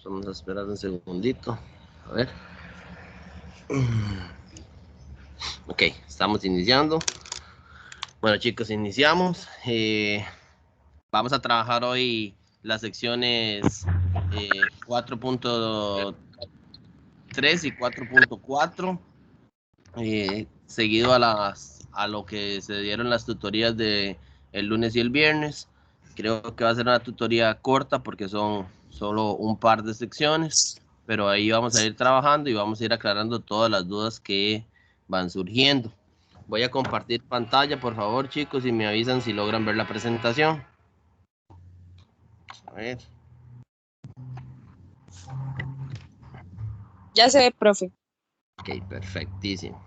Vamos a esperar un segundito. A ver. Ok, estamos iniciando. Bueno, chicos, iniciamos. Vamos a trabajar hoy las secciones 4.3 y 4.4, seguido a lo que se dieron las tutorías de el lunes y el viernes. Creo que va a ser una tutoría corta porque son solo un par de secciones, pero ahí vamos a ir trabajando y vamos a ir aclarando todas las dudas que van surgiendo. Voy a compartir pantalla, por favor, chicos, y me avisan si logran ver la presentación. A ver. Ya se ve, profe. Ok, perfectísimo.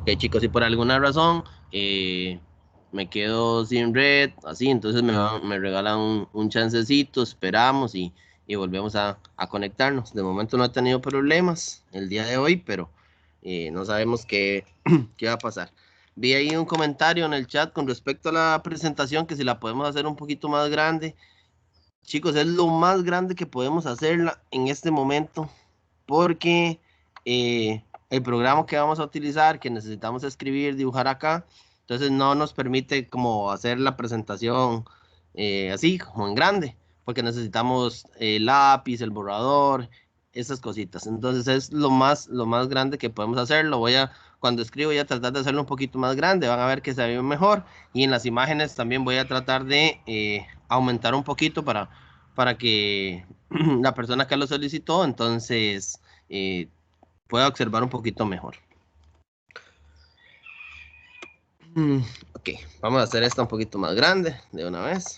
Ok, chicos, si por alguna razón me quedo sin red, así, entonces me regalan un chancecito, esperamos y volvemos a conectarnos. De momento no he tenido problemas el día de hoy, pero no sabemos qué va a pasar. Vi ahí un comentario en el chat con respecto a la presentación, que si la podemos hacer un poquito más grande. Chicos, es lo más grande que podemos hacerla en este momento, porque el programa que vamos a utilizar, que necesitamos escribir, dibujar acá, entonces no nos permite como hacer la presentación así, como en grande, porque necesitamos el lápiz, el borrador, esas cositas. Entonces es lo más grande que podemos hacer. Cuando escribo voy a tratar de hacerlo un poquito más grande, van a ver que se ve mejor. Y en las imágenes también voy a tratar de aumentar un poquito para que la persona que lo solicitó, entonces pueda observar un poquito mejor. Ok, vamos a hacer esta un poquito más grande de una vez.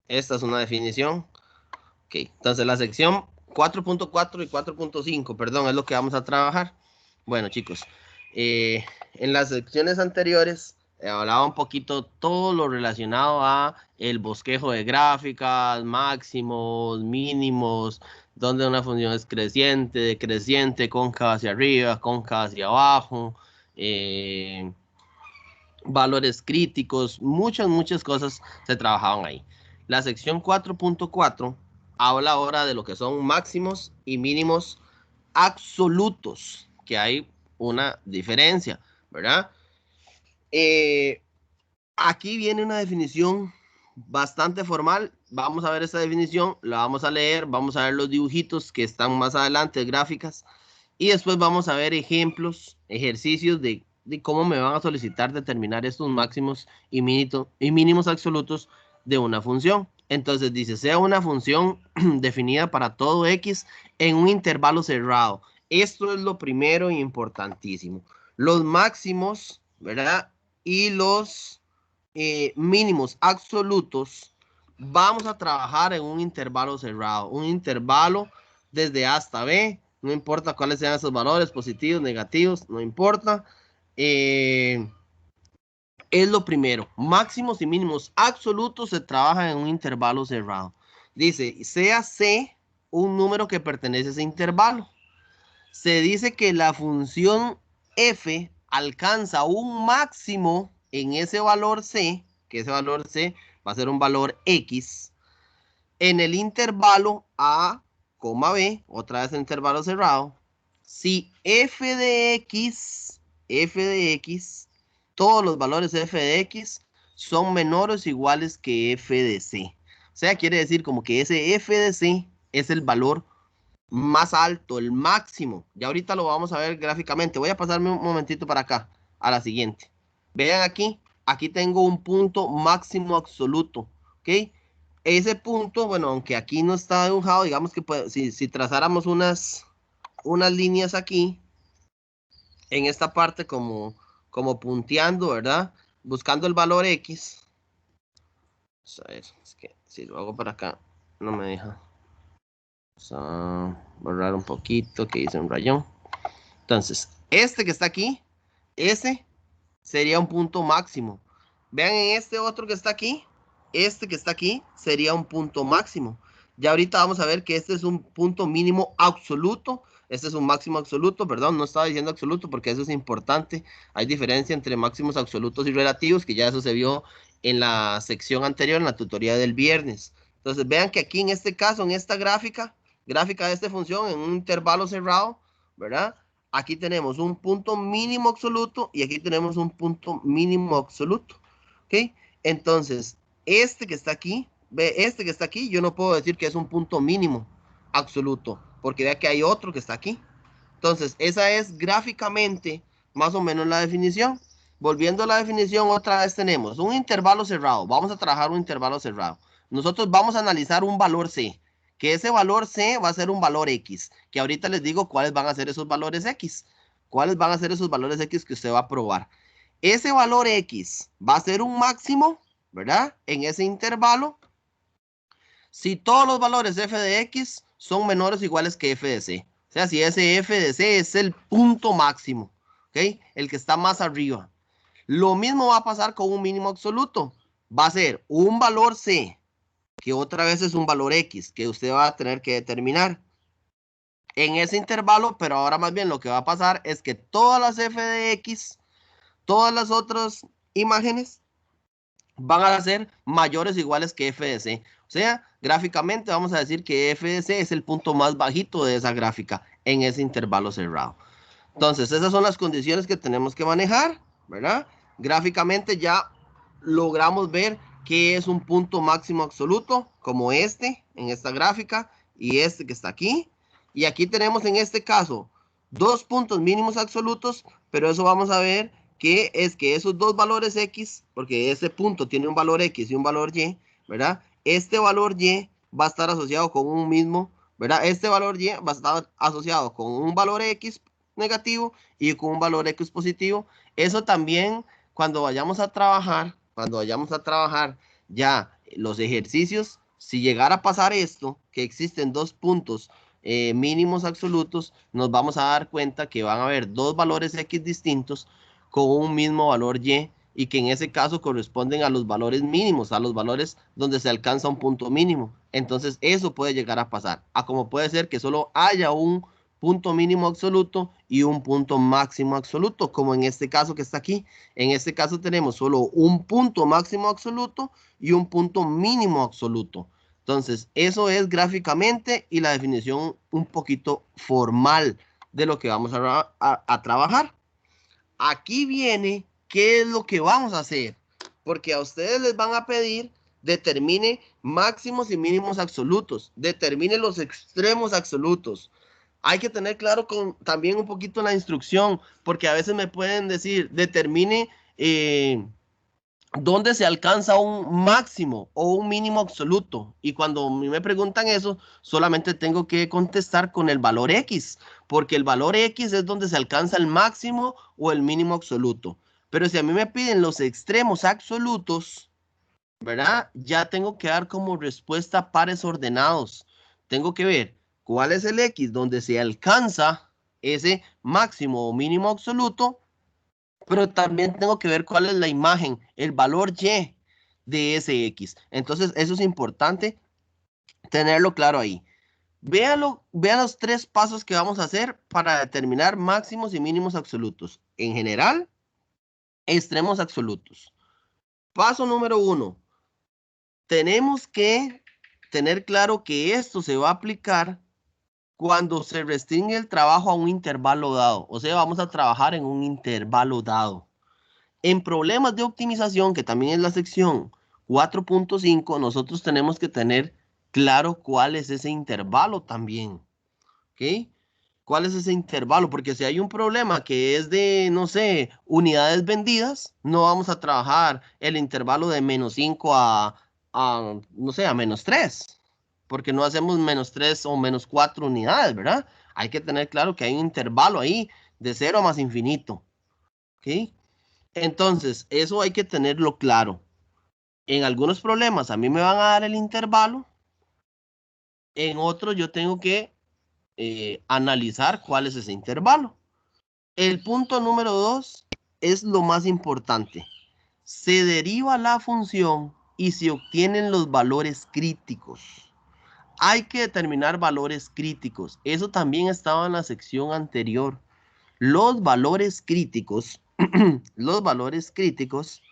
Esta es una definición. Ok, entonces la sección 4.4 y 4.5, perdón, es lo que vamos a trabajar. Bueno, chicos, en las secciones anteriores hablaba un poquito todo lo relacionado a el bosquejo de gráficas, máximos, mínimos, donde una función es creciente, decreciente, cóncava hacia arriba, cóncava hacia abajo, valores críticos, muchas cosas se trabajaban ahí. La sección 4.4 habla ahora de lo que son máximos y mínimos absolutos, que hay una diferencia, ¿verdad? Aquí viene una definición bastante formal. Vamos a ver esta definición, la vamos a leer, vamos a ver los dibujitos que están más adelante, gráficas, y después vamos a ver ejemplos, ejercicios de cómo me van a solicitar determinar estos máximos y mínimos absolutos de una función. Entonces dice, sea una función definida para todo x en un intervalo cerrado. Esto es lo primero e importantísimo. Los máximos, ¿verdad? Y los mínimos absolutos, vamos a trabajar en un intervalo cerrado, un intervalo desde A hasta B, no importa cuáles sean esos valores, positivos, negativos, no importa. Es lo primero, máximos y mínimos absolutos se trabajan en un intervalo cerrado. Dice, sea C un número que pertenece a ese intervalo. Se dice que la función f alcanza un máximo en ese valor c, que ese valor c va a ser un valor x, en el intervalo a, b, otra vez en intervalo cerrado, si f de x, todos los valores f de x son menores o iguales que f de c. O sea, quiere decir como que ese f de c es el valor más alto, el máximo. Ya ahorita lo vamos a ver gráficamente. Voy a pasarme un momentito para acá, a la siguiente. Vean aquí, aquí tengo un punto máximo absoluto, ¿ok? Ese punto, bueno, aunque aquí no está dibujado, digamos que si trazáramos unas líneas aquí, en esta parte como punteando, ¿verdad? Buscando el valor X. A ver, es que si lo hago para acá, no me deja. Vamos a borrar un poquito, que hice un rayón. Entonces, este que está aquí, ese sería un punto máximo. Vean en este otro que está aquí, este que está aquí sería un punto máximo. Ya ahorita vamos a ver que este es un punto mínimo absoluto. Este es un máximo absoluto, perdón, no estaba diciendo absoluto porque eso es importante. Hay diferencia entre máximos absolutos y relativos, que ya eso se vio en la sección anterior, en la tutoría del viernes. Entonces, vean que aquí en este caso, en esta gráfica de esta función, en un intervalo cerrado, ¿verdad? Aquí tenemos un punto mínimo absoluto y aquí tenemos un punto mínimo absoluto, ¿ok? Entonces, este que está aquí, este que está aquí, yo no puedo decir que es un punto mínimo absoluto, porque vea que hay otro que está aquí. Entonces, esa es gráficamente más o menos la definición. Volviendo a la definición, otra vez tenemos un intervalo cerrado. Vamos a trabajar un intervalo cerrado. Nosotros vamos a analizar un valor C, que ese valor C va a ser un valor X, que ahorita les digo cuáles van a ser esos valores X. ¿Cuáles van a ser esos valores X que usted va a probar? Ese valor X va a ser un máximo, ¿verdad? En ese intervalo, si todos los valores f de x son menores o iguales que f de c. O sea, si ese f de c es el punto máximo, ¿ok? El que está más arriba. Lo mismo va a pasar con un mínimo absoluto. Va a ser un valor c, que otra vez es un valor x, que usted va a tener que determinar en ese intervalo, pero ahora más bien lo que va a pasar es que todas las f de x, todas las otras imágenes, van a ser mayores o iguales que f de c. O sea, gráficamente vamos a decir que f de c es el punto más bajito de esa gráfica en ese intervalo cerrado. Entonces, esas son las condiciones que tenemos que manejar, ¿verdad? Gráficamente ya logramos ver qué es un punto máximo absoluto, como este, en esta gráfica, y este que está aquí. Y aquí tenemos en este caso dos puntos mínimos absolutos, pero eso vamos a ver que es que esos dos valores X, porque ese punto tiene un valor X y un valor Y, ¿verdad? Este valor Y va a estar asociado con un mismo, ¿verdad? Este valor Y va a estar asociado con un valor X negativo y con un valor X positivo. Eso también cuando vayamos a trabajar ya los ejercicios, si llegara a pasar esto, que existen dos puntos mínimos absolutos, nos vamos a dar cuenta que van a haber dos valores X distintos con un mismo valor y que en ese caso corresponden a los valores mínimos, a los valores donde se alcanza un punto mínimo. Entonces eso puede llegar a pasar, a como puede ser que solo haya un punto mínimo absoluto y un punto máximo absoluto, como en este caso que está aquí. En este caso tenemos solo un punto máximo absoluto y un punto mínimo absoluto. Entonces, eso es gráficamente y la definición un poquito formal de lo que vamos a trabajar. Aquí viene qué es lo que vamos a hacer, porque a ustedes les van a pedir determine máximos y mínimos absolutos, determine los extremos absolutos. Hay que tener claro también un poquito la instrucción, porque a veces me pueden decir, determine dónde se alcanza un máximo o un mínimo absoluto. Y cuando me preguntan eso, solamente tengo que contestar con el valor X, porque el valor X es donde se alcanza el máximo o el mínimo absoluto. Pero si a mí me piden los extremos absolutos, ¿verdad? Ya tengo que dar como respuesta pares ordenados. Tengo que ver cuál es el X donde se alcanza ese máximo o mínimo absoluto, pero también tengo que ver cuál es la imagen, el valor Y de ese X. Entonces, eso es importante tenerlo claro ahí. Véanlo, vean los tres pasos que vamos a hacer para determinar máximos y mínimos absolutos. En general, extremos absolutos. Paso número 1. Tenemos que tener claro que esto se va a aplicar cuando se restringe el trabajo a un intervalo dado. O sea, vamos a trabajar en un intervalo dado. En problemas de optimización, que también es la sección 4.5, nosotros tenemos que tener claro cuál es ese intervalo también. ¿Ok? ¿Cuál es ese intervalo? Porque si hay un problema que es de, no sé, unidades vendidas, no vamos a trabajar el intervalo de -5 no sé, a -3, porque no hacemos -3 o -4 unidades, ¿verdad? Hay que tener claro que hay un intervalo ahí de 0 más infinito. ¿Ok? Entonces, eso hay que tenerlo claro. En algunos problemas a mí me van a dar el intervalo, en otros yo tengo que analizar cuál es ese intervalo. El punto número 2 es lo más importante. Se deriva la función y se obtienen los valores críticos. hay que determinar valores críticos. Eso también estaba en la sección anterior. Los valores críticos, los valores críticos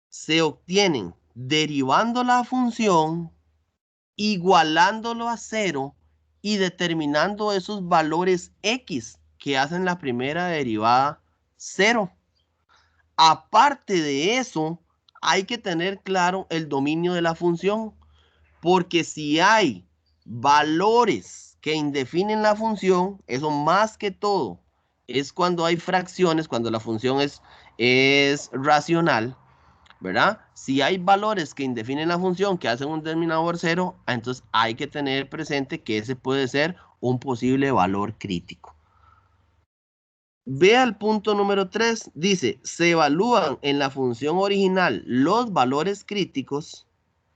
se obtienen derivando la función, igualándolo a 0 y determinando esos valores X que hacen la primera derivada 0. Aparte de eso, hay que tener claro el dominio de la función, porque si hay valores que indefinen la función, eso más que todo es cuando hay fracciones, cuando la función es racional, ¿verdad? Si hay valores que indefinen la función, que hacen un denominador 0, entonces hay que tener presente que ese puede ser un posible valor crítico. Vea el punto número 3, dice, se evalúan en la función original los valores críticos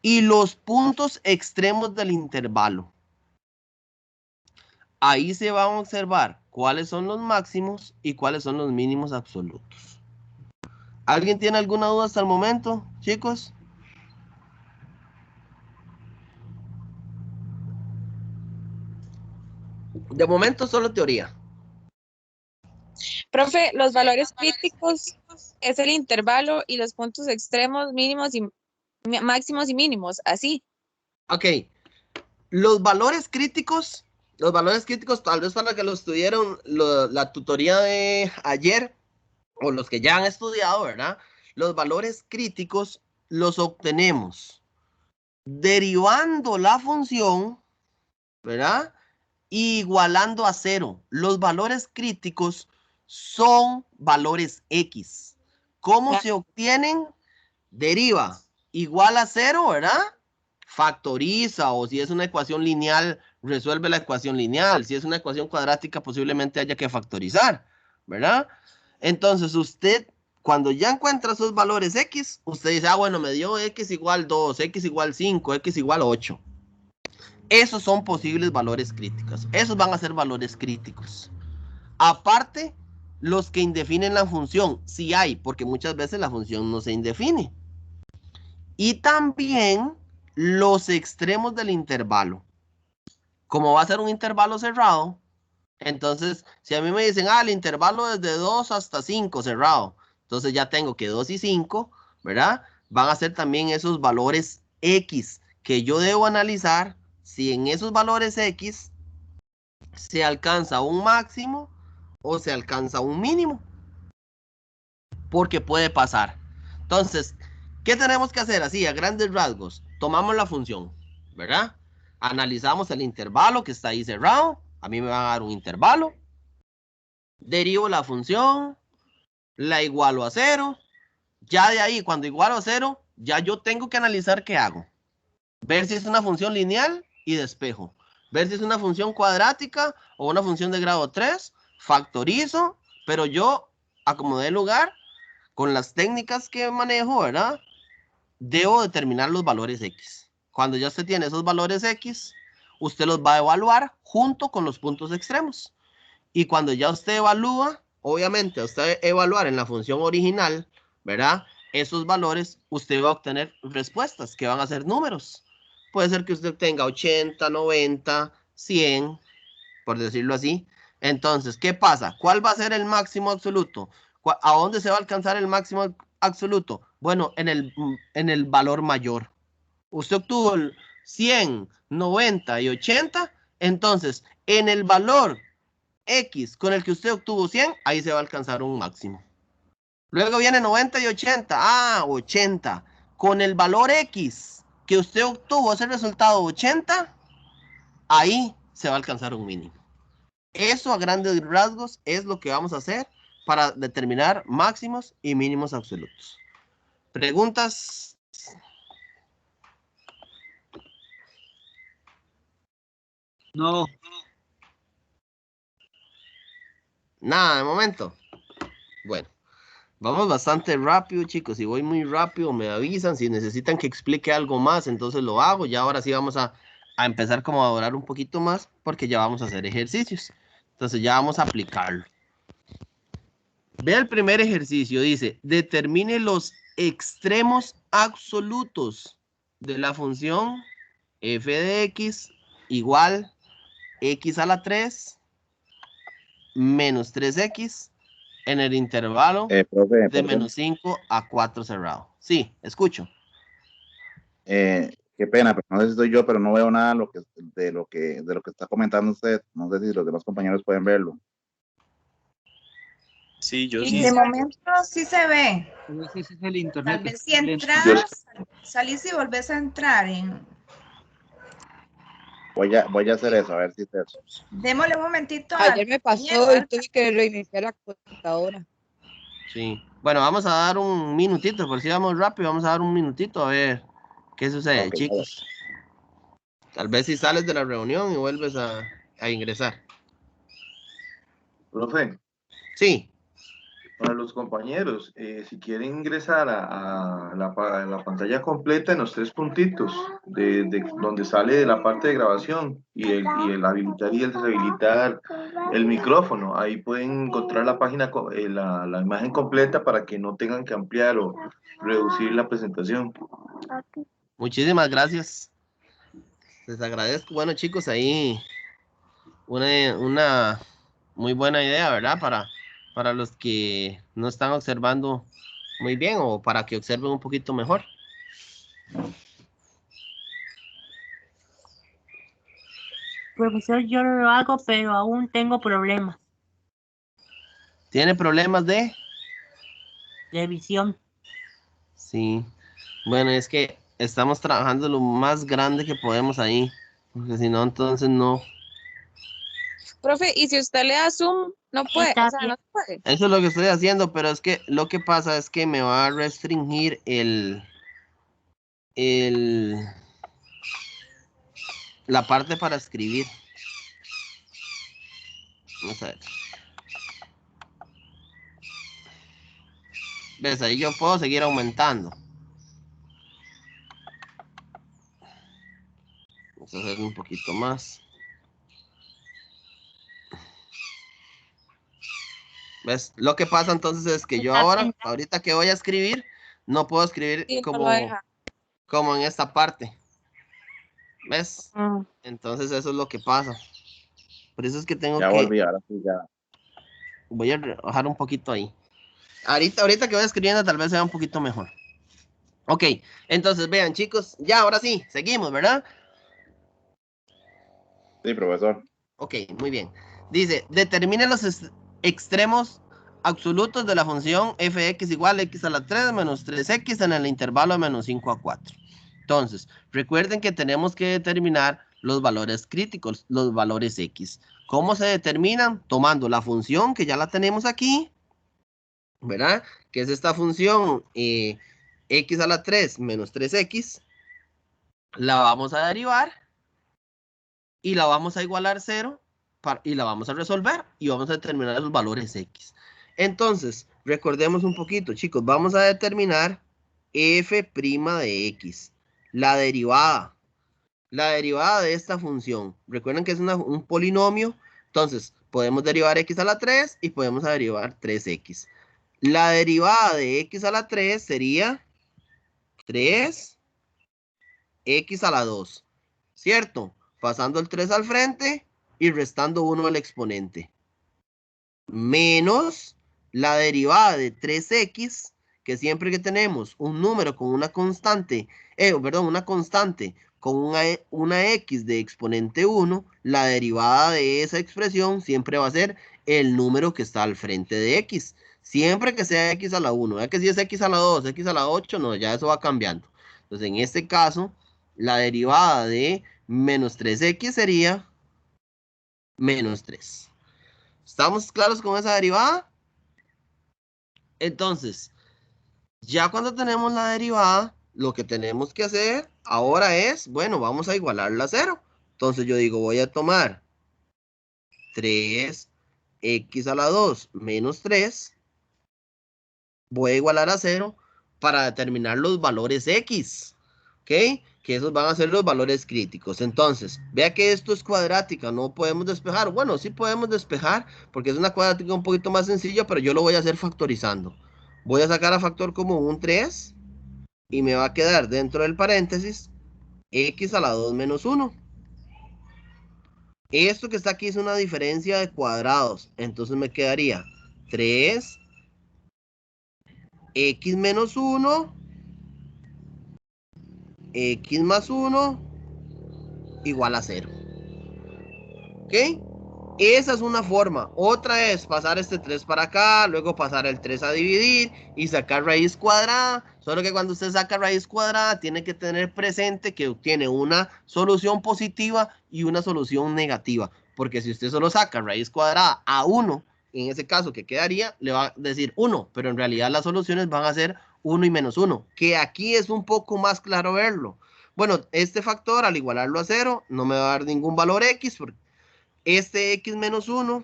y los puntos extremos del intervalo. Ahí se van a observar cuáles son los máximos y cuáles son los mínimos absolutos. ¿Alguien tiene alguna duda hasta el momento, chicos? De momento solo teoría. Profe, los valores críticos es el intervalo y los puntos extremos mínimos y máximos y mínimos, así. Ok. Los valores críticos, tal vez para que lo estudiaron la tutoría de ayer, o los que ya han estudiado, ¿verdad? Los valores críticos los obtenemos derivando la función, ¿verdad? Igualando a 0. Los valores críticos son valores X. ¿Cómo se obtienen? Deriva igual a 0, ¿verdad? Factoriza, o si es una ecuación lineal, resuelve la ecuación lineal. Si es una ecuación cuadrática, posiblemente haya que factorizar, ¿verdad? Entonces, usted, cuando ya encuentra esos valores X, usted dice, ah, bueno, me dio X igual 2, X igual 5, X igual 8. Esos son posibles valores críticos. Esos van a ser valores críticos. Aparte, los que indefinen la función, si hay, porque muchas veces la función no se indefine. Y también los extremos del intervalo. Como va a ser un intervalo cerrado, entonces, si a mí me dicen, ah, el intervalo es de 2 hasta 5 cerrado, entonces ya tengo que 2 y 5, ¿verdad? Van a ser también esos valores X que yo debo analizar si en esos valores X se alcanza un máximo o se alcanza un mínimo. Porque puede pasar. Entonces, ¿qué tenemos que hacer? Así, a grandes rasgos, tomamos la función, ¿verdad? Analizamos el intervalo que está ahí cerrado. A mí me va a dar un intervalo. Derivo la función, la igualo a 0. Ya de ahí, cuando igualo a 0, ya yo tengo que analizar qué hago. Ver si es una función lineal y despejo. Ver si es una función cuadrática o una función de grado 3. Factorizo, pero yo acomodé el lugar con las técnicas que manejo, ¿verdad? Debo determinar los valores X. Cuando ya usted tiene esos valores X, usted los va a evaluar junto con los puntos extremos. Y cuando ya usted evalúa, obviamente usted evaluar en la función original, ¿verdad? Esos valores, usted va a obtener respuestas que van a ser números. Puede ser que usted tenga 80, 90, 100, por decirlo así. Entonces, ¿qué pasa? ¿Cuál va a ser el máximo absoluto? ¿A dónde se va a alcanzar el máximo absoluto? Bueno, en el valor mayor. Usted obtuvo el 100, 90 y 80. Entonces, en el valor X con el que usted obtuvo 100, ahí se va a alcanzar un máximo. Luego viene 90 y 80. Ah, 80. Con el valor X que usted obtuvo ese resultado 80, ahí se va a alcanzar un mínimo. Eso a grandes rasgos es lo que vamos a hacer para determinar máximos y mínimos absolutos. ¿Preguntas? No. Nada, de momento. Bueno, vamos bastante rápido, chicos. Si voy muy rápido, me avisan. Si necesitan que explique algo más, entonces lo hago. Ya ahora sí vamos a empezar como a orar un poquito más, porque ya vamos a hacer ejercicios. Entonces ya vamos a aplicarlo. Vea el primer ejercicio, dice, determine los extremos absolutos de la función f de x igual x a la 3 menos 3x en el intervalo Profe, de perdón. menos 5 a 4 cerrado. Sí, escucho. Qué pena, pero no sé si soy yo, pero no veo nada de lo que está comentando usted. No sé si los demás compañeros pueden verlo. Sí, yo Sí, sí. De momento sí se ve. No sé si es el internet. Tal vez si lento. entras, salís y volvés a entrar. Voy a hacer eso, a ver si es eso. Démosle un momentito a Ayer me pasó y tuve que reiniciar la computadora. Sí. Bueno, vamos a dar un minutito, por si vamos rápido, vamos a dar un minutito a ver qué sucede, Ok, chicos. Tal vez si sales de la reunión y vuelves a ingresar. Profe, Sí. para los compañeros, si quieren ingresar a la pantalla completa en los 3 puntitos, de donde sale la parte de grabación y el habilitar y el deshabilitar el micrófono, ahí pueden encontrar la página, la imagen completa para que no tengan que ampliar o reducir la presentación. Muchísimas gracias. Les agradezco. Bueno, chicos, ahí una muy buena idea, ¿verdad? Para los que no están observando muy bien o para que observen un poquito mejor. Profesor, yo lo hago, pero aún tengo problemas ¿Tiene problemas de? de visión. Sí. Bueno, es que estamos trabajando lo más grande que podemos ahí. Porque si no, entonces no. Profe, y si usted le da zoom, no puede, Está o sea, bien. no se puede. Eso es lo que estoy haciendo, pero es que lo que pasa es que me va a restringir la parte para escribir. Vamos a ver. ¿Ves? Ahí yo puedo seguir aumentando. Vamos a hacer un poquito más. ¿Ves? Lo que pasa entonces es que yo ahorita que voy a escribir, no puedo escribir Sí, no lo deja. como en esta parte. ¿Ves? Mm. Entonces eso es lo que pasa. Por eso es que tengo Ya que... volví, ahora sí ya. Voy a bajar un poquito ahí. Ahorita que voy escribiendo tal vez sea un poquito mejor. Ok, entonces vean chicos, ya ahora sí, seguimos, ¿verdad? Sí, profesor. Ok, muy bien. Dice, determine los extremos absolutos de la función f(x) igual a x a la 3 menos 3x en el intervalo de menos 5 a 4. Entonces, recuerden que tenemos que determinar los valores críticos, los valores x. ¿Cómo se determinan? Tomando la función que ya la tenemos aquí, ¿verdad? Que es esta función x a la 3 menos 3x. La vamos a derivar y la vamos a igualar 0 y la vamos a resolver y vamos a determinar los valores x. Entonces, recordemos un poquito, chicos, vamos a determinar f' de x, la derivada de esta función. Recuerden que es un polinomio, entonces podemos derivar x a la 3 y podemos derivar 3x. La derivada de x a la 3 sería 3x a la 2, ¿cierto? Pasando el 3 al frente y restando 1 al exponente. Menos la derivada de 3x, que siempre que tenemos un número con una constante, una constante con una x de exponente 1, la derivada de esa expresión siempre va a ser el número que está al frente de x. Siempre que sea x a la 1, ya que si es x a la 2, x a la 8, no, ya eso va cambiando. Entonces, en este caso, la derivada de menos 3x sería menos 3. ¿Estamos claros con esa derivada? Entonces, ya cuando tenemos la derivada, lo que tenemos que hacer ahora es, bueno, vamos a igualarla a 0. Entonces yo digo, voy a tomar 3x a la 2 menos 3. Voy a igualar a 0 para determinar los valores x. ¿Ok? Que esos van a ser los valores críticos. Entonces, vea que esto es cuadrática, no podemos despejar. Bueno, sí podemos despejar, porque es una cuadrática un poquito más sencilla, pero yo lo voy a hacer factorizando. Voy a sacar a factor como un 3, y me va a quedar dentro del paréntesis x a la 2 menos 1. Esto que está aquí es una diferencia de cuadrados. Entonces me quedaría 3 x menos 1, x más 1, igual a 0. ¿Ok? Esa es una forma. Otra es pasar este 3 para acá, luego pasar el 3 a dividir y sacar raíz cuadrada. Solo que cuando usted saca raíz cuadrada, tiene que tener presente que obtiene una solución positiva y una solución negativa. Porque si usted solo saca raíz cuadrada a 1, en ese caso, ¿qué quedaría? Le va a decir 1, pero en realidad las soluciones van a ser 1 y menos 1, que aquí es un poco más claro verlo. Bueno, este factor, al igualarlo a 0, no me va a dar ningún valor x, porque este x menos 1,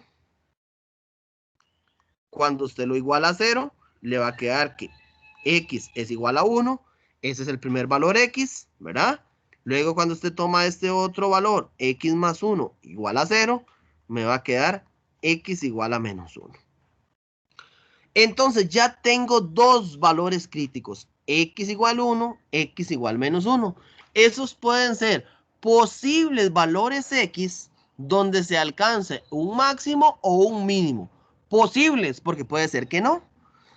cuando usted lo iguala a 0, le va a quedar que x es igual a 1. Ese es el primer valor x, ¿verdad? Luego cuando usted toma este otro valor, x más 1 igual a 0, me va a quedar x igual a menos 1. Entonces ya tengo dos valores críticos, x igual 1, x igual menos 1. Esos pueden ser posibles valores x donde se alcance un máximo o un mínimo. Posibles, porque puede ser que no.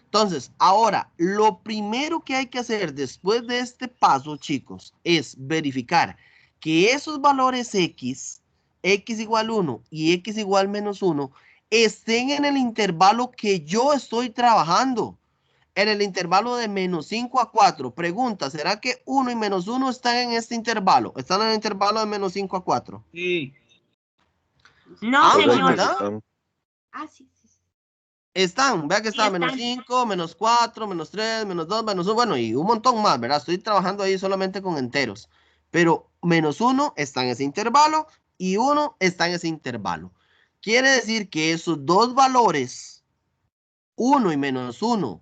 Entonces, ahora, lo primero que hay que hacer después de este paso, chicos, es verificar que esos valores x igual 1 y x igual menos 1, estén en el intervalo que yo estoy trabajando. En el intervalo de menos 5 a 4. Pregunta, ¿será que 1 y menos 1 están en este intervalo? ¿Están en el intervalo de menos 5 a 4? Sí. No, Ambos, señor. ¿verdad? Ah, sí. Están, vea que está Sí, menos están. 5, menos 4, menos 3, menos 2, menos 1, bueno, y un montón más, ¿verdad? Estoy trabajando ahí solamente con enteros. Pero menos 1 está en ese intervalo y 1 está en ese intervalo. Quiere decir que esos dos valores, 1 y menos 1,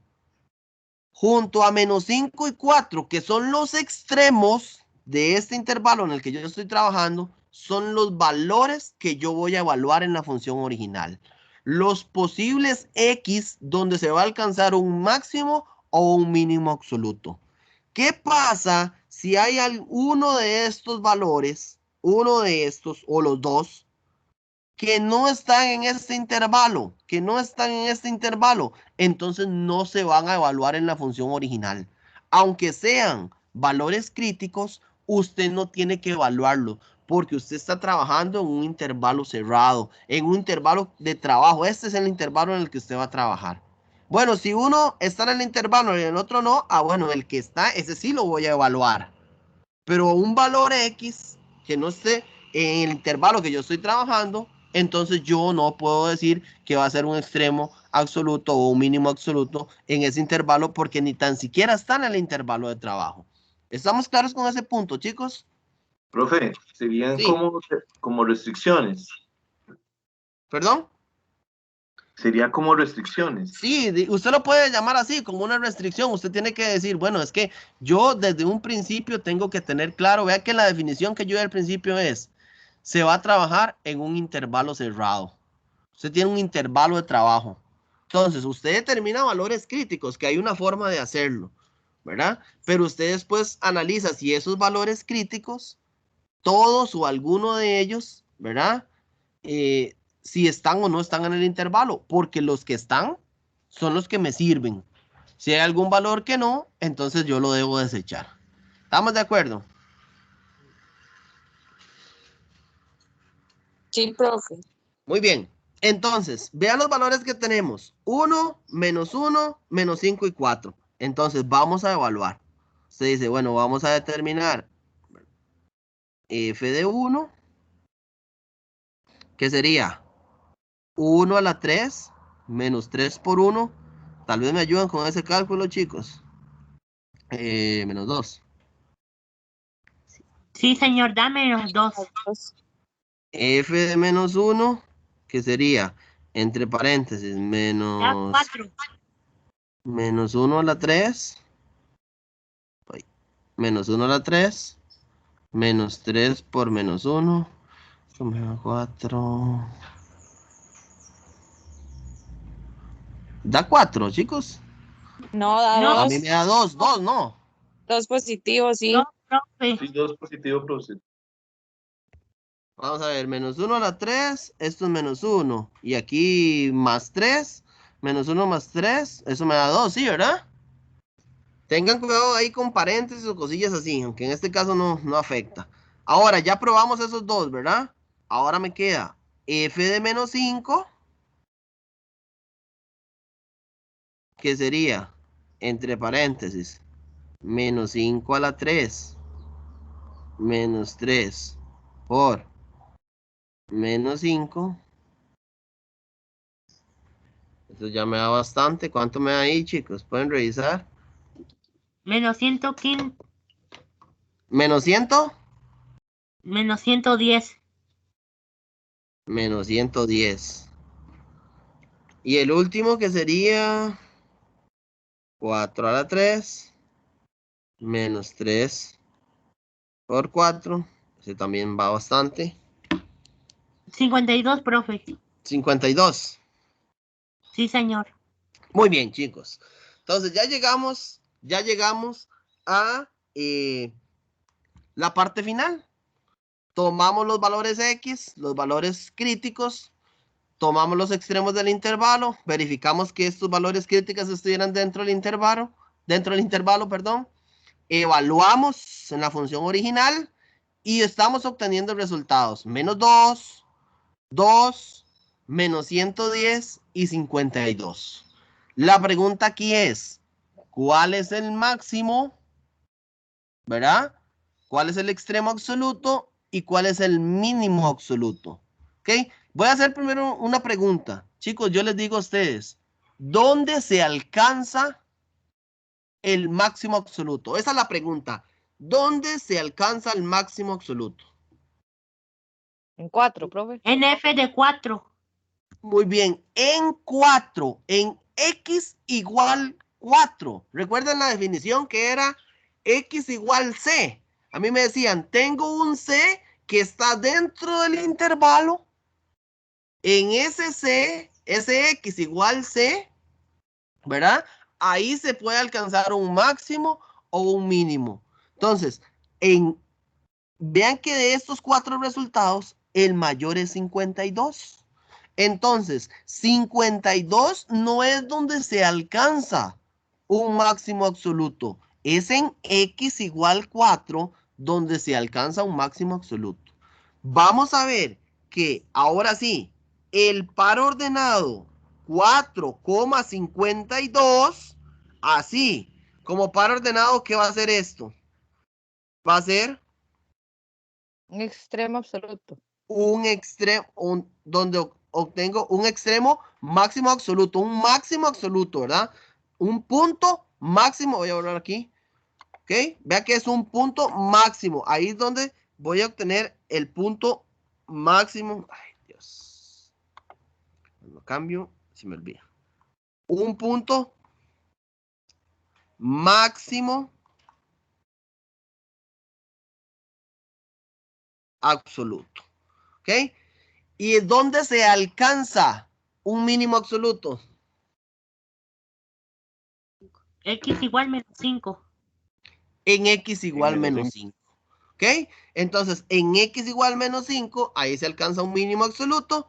junto a menos 5 y 4, que son los extremos de este intervalo en el que yo estoy trabajando, son los valores que yo voy a evaluar en la función original. Los posibles x donde se va a alcanzar un máximo o un mínimo absoluto. ¿Qué pasa si hay uno de estos valores, uno de estos o los dos, que no están en este intervalo, entonces no se van a evaluar en la función original? Aunque sean valores críticos, usted no tiene que evaluarlo, porque usted está trabajando en un intervalo cerrado, en un intervalo de trabajo. Este es el intervalo en el que usted va a trabajar. Bueno, si uno está en el intervalo y el otro no, bueno, el que está, ese sí lo voy a evaluar. Pero un valor X que no esté en el intervalo que yo estoy trabajando, entonces yo no puedo decir que va a ser un extremo absoluto o un mínimo absoluto en ese intervalo, porque ni tan siquiera está en el intervalo de trabajo. ¿Estamos claros con ese punto, chicos? Profe, serían Sí. como restricciones. ¿Perdón? Sería como restricciones. Sí, usted lo puede llamar así, como una restricción. Usted tiene que decir, bueno, es que yo desde un principio tengo que tener claro, vea que la definición que yo di al principio es, se va a trabajar en un intervalo cerrado. Usted tiene un intervalo de trabajo. Entonces, usted determina valores críticos, que hay una forma de hacerlo, ¿verdad? Pero usted después analiza si esos valores críticos, todos o alguno de ellos, ¿verdad? Si están o no están en el intervalo, porque los que están son los que me sirven. Si hay algún valor que no, entonces yo lo debo desechar. ¿Estamos de acuerdo? Sí, profe. Muy bien. Entonces, vean los valores que tenemos. 1, menos 1, menos 5 y 4. Entonces, vamos a evaluar. Se dice, bueno, vamos a determinar f de 1, que sería 1 a la 3, menos 3 por 1. Tal vez me ayuden con ese cálculo, chicos. Menos 2. Sí, señor, dame los dos. F de menos 1, que sería, entre paréntesis, Ya, menos 4. menos 1 a la 3. Menos 1 a la 3. Menos 3 por menos 1. 4. Da 4, chicos. No, da No. A dos. mí me da 2, 2, no. Dos positivos, sí. No, profe. Sí, 2 positivo, profe. Vamos a ver, menos 1 a la 3, esto es menos 1. Y aquí más 3, menos 1 más 3, eso me da 2, ¿sí, verdad? Tengan cuidado ahí con paréntesis o cosillas así, aunque en este caso no afecta. Ahora, ya probamos esos dos, ¿verdad? Ahora me queda f de menos 5, que sería, entre paréntesis, menos 5 a la 3, menos 3 por menos 5. Eso ya me da bastante. ¿Cuánto me da ahí, chicos? ¿Pueden revisar? Menos 115. ¿Menos 100? Menos 110. Menos 110. Y el último que sería 4 a la 3, menos 3 por 4. Ese también va bastante. 52, profe. 52. Sí, señor. Muy bien, chicos. Entonces ya llegamos a la parte final. Tomamos los valores X, los valores críticos, tomamos los extremos del intervalo, verificamos que estos valores críticos estuvieran dentro del intervalo, evaluamos en la función original y estamos obteniendo resultados. Menos 2, 2, menos 110 y 52. La pregunta aquí es, ¿cuál es el máximo? ¿Verdad? ¿Cuál es el extremo absoluto y cuál es el mínimo absoluto? ¿Ok? Voy a hacer primero una pregunta. Chicos, yo les digo a ustedes, ¿dónde se alcanza el máximo absoluto? Esa es la pregunta. ¿Dónde se alcanza el máximo absoluto? En 4, profe. En f de 4. Muy bien, en 4, en x igual 4. ¿Recuerdan la definición que era x igual c? A mí me decían, tengo un c que está dentro del intervalo. En ese c, ese x igual c, ¿verdad? Ahí se puede alcanzar un máximo o un mínimo. Entonces, vean que de estos 4 resultados, el mayor es 52. Entonces, 52 no es donde se alcanza un máximo absoluto. Es en x igual 4 donde se alcanza un máximo absoluto. Vamos a ver que ahora sí, el par ordenado 4,52, así como par ordenado, ¿qué va a ser esto? Va a ser Un extremo absoluto. un extremo, donde obtengo un extremo máximo absoluto, un máximo absoluto, ¿verdad? Un punto máximo, voy a borrar aquí, ¿ok? Vea que es un punto máximo, ahí es donde voy a obtener el punto máximo. Ay, Dios. Cuando cambio, se me olvida. Un punto máximo absoluto, ¿ok? ¿Y dónde se alcanza un mínimo absoluto? X igual menos 5. En x igual En menos 5. ¿Ok? Entonces, en x igual menos 5, ahí se alcanza un mínimo absoluto.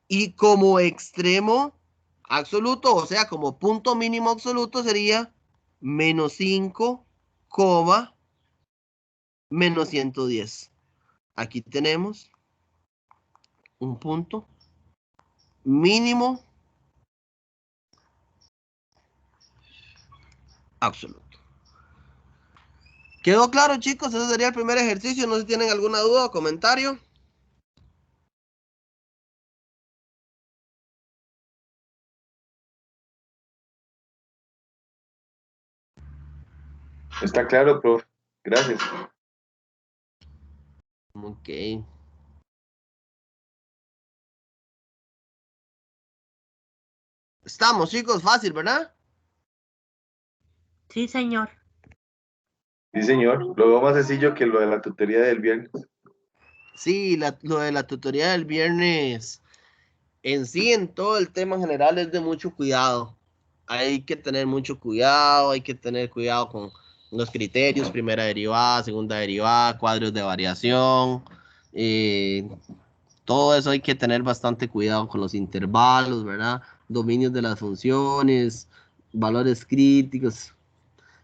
Y como extremo absoluto, o sea, como punto mínimo absoluto, sería menos 5, menos 110. Aquí tenemos un punto mínimo absoluto. ¿Quedó claro, chicos? Ese sería el primer ejercicio. No sé si tienen alguna duda o comentario. Está claro, profe. Gracias. Ok. Estamos, chicos, fácil, ¿verdad? Sí, señor. Sí, señor. Lo veo más sencillo que lo de la tutoría del viernes. Sí, lo de la tutoría del viernes en sí, en todo el tema en general, es de mucho cuidado. Hay que tener mucho cuidado, hay que tener cuidado Los criterios, primera derivada, segunda derivada, cuadros de variación, todo eso hay que tener bastante cuidado con los intervalos, ¿verdad? Dominios de las funciones, valores críticos,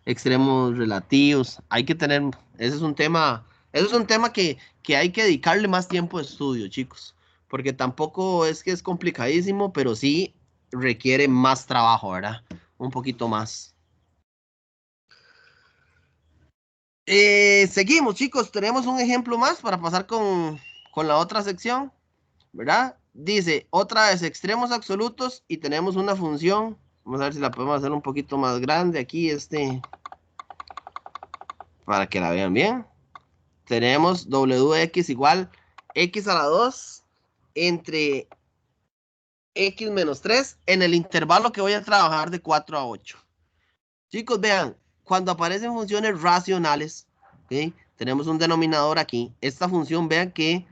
extremos relativos. Hay que tener, ese es un tema que hay que dedicarle más tiempo de estudio, chicos, porque tampoco es que es complicadísimo, pero sí requiere más trabajo, ¿verdad? Un poquito más. Seguimos, chicos. Tenemos un ejemplo más para pasar con la otra sección, ¿verdad? Dice, otra vez extremos absolutos y tenemos una función. Vamos a ver si la podemos hacer un poquito más grande aquí, para que la vean bien. Tenemos wx igual x a la 2 entre x menos 3 en el intervalo que voy a trabajar de 4 a 8. Chicos, vean, cuando aparecen funciones racionales, ¿okay? Tenemos un denominador aquí. Esta función, vean que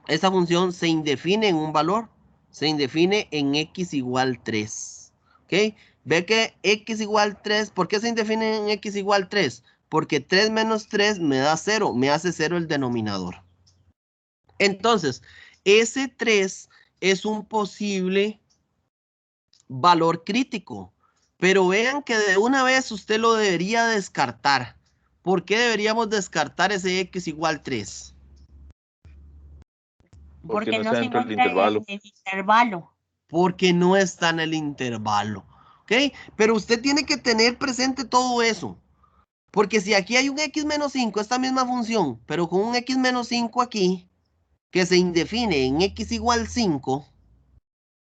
esta función se indefine en un valor. Se indefine en x igual 3. ¿Ok? Ve que x igual 3. ¿Por qué se indefine en x igual 3? Porque 3 menos 3 me da 0. Me hace 0 el denominador. Entonces, ese 3 es un posible valor crítico. Pero vean que de una vez usted lo debería descartar. ¿Por qué deberíamos descartar ese x igual 3? Porque no se encuentra en el intervalo. Porque no está en el intervalo. ¿Ok? Pero usted tiene que tener presente todo eso. Porque si aquí hay un x menos 5, esta misma función, pero con un x menos 5 aquí, que se indefine en x igual 5,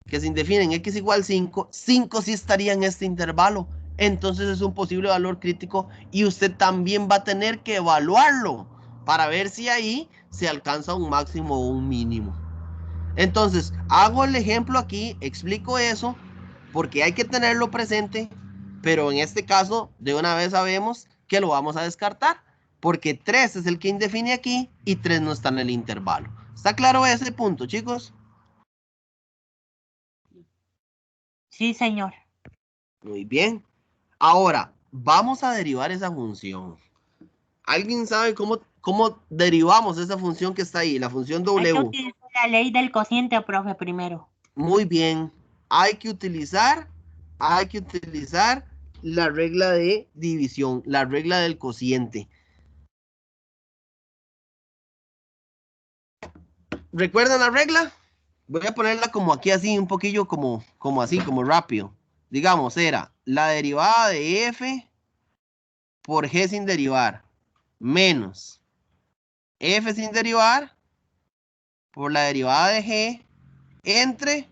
que se indefine en x igual 5, 5 sí estaría en este intervalo. Entonces es un posible valor crítico y usted también va a tener que evaluarlo para ver si ahí se alcanza un máximo o un mínimo. Entonces, hago el ejemplo aquí, explico eso, porque hay que tenerlo presente, pero en este caso, de una vez sabemos que lo vamos a descartar, porque 3 es el que indefine aquí y 3 no está en el intervalo. ¿Está claro ese punto, chicos? Sí, señor. Muy bien. Ahora, vamos a derivar esa función. ¿Alguien sabe cómo derivamos esa función que está ahí, la función Hay que W? utilizar la ley del cociente, profe, primero. Muy bien. Hay que utilizar la regla de división, la regla del cociente. ¿Recuerdan la regla? Voy a ponerla como aquí así, un poquillo como así, como rápido. Digamos, era la derivada de f por g sin derivar menos f sin derivar por la derivada de g entre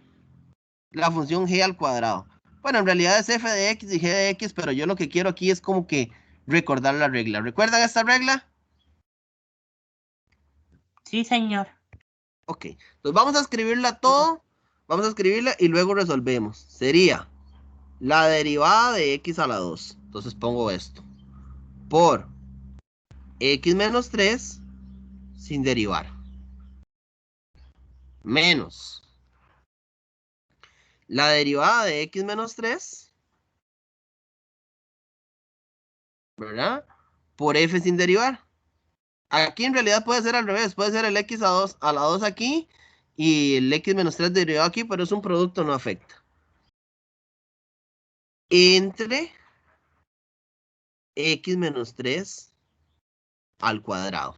la función g al cuadrado. Bueno, en realidad es f de x y g de x, pero yo lo que quiero aquí es como que recordar la regla. ¿Recuerdan esta regla? Sí, señor. Ok, entonces vamos a escribirla todo, vamos a escribirla y luego resolvemos. Sería la derivada de x a la 2. Entonces pongo esto. Por x menos 3 sin derivar. Menos la derivada de x menos 3, ¿verdad? Por f sin derivar. Aquí en realidad puede ser al revés, puede ser el x a la 2 aquí y el x menos 3 derivado aquí, pero es un producto, no afecta. Entre x menos 3 al cuadrado,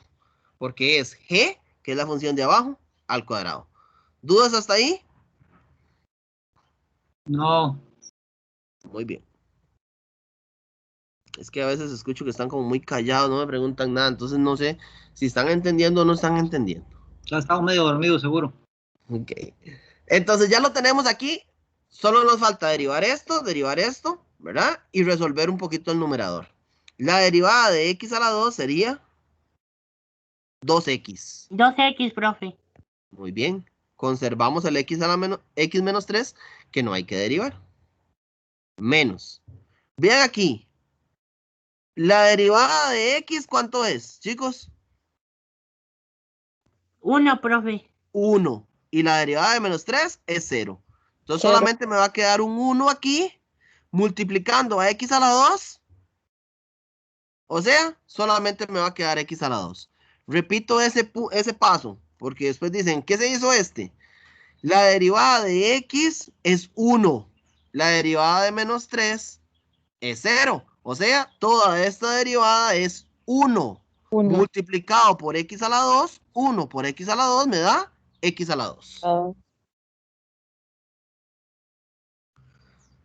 porque es g, que es la función de abajo, al cuadrado. ¿Dudas hasta ahí? No. Muy bien. Es que a veces escucho que están como muy callados, no me preguntan nada, entonces no sé si están entendiendo o no están entendiendo. Ya estamos medio dormidos, seguro. Ok. Entonces ya lo tenemos aquí. Solo nos falta derivar esto, ¿verdad? Y resolver un poquito el numerador. La derivada de x a la 2 sería 2x. 2x, profe. Muy bien. Conservamos el x a la x menos 3, que no hay que derivar. Menos. Vean aquí. La derivada de x, ¿cuánto es, chicos? 1, profe. 1. Y la derivada de menos 3 es 0. Entonces 0. solamente me va a quedar un 1 aquí, multiplicando a x a la 2 O sea, solamente me va a quedar x a la 2. Repito ese paso, porque después dicen, ¿qué se hizo este? La derivada de x es 1. La derivada de menos 3 es 0. O sea, toda esta derivada es 1. Multiplicado por x a la 2, 1 por x a la 2 me da x a la 2.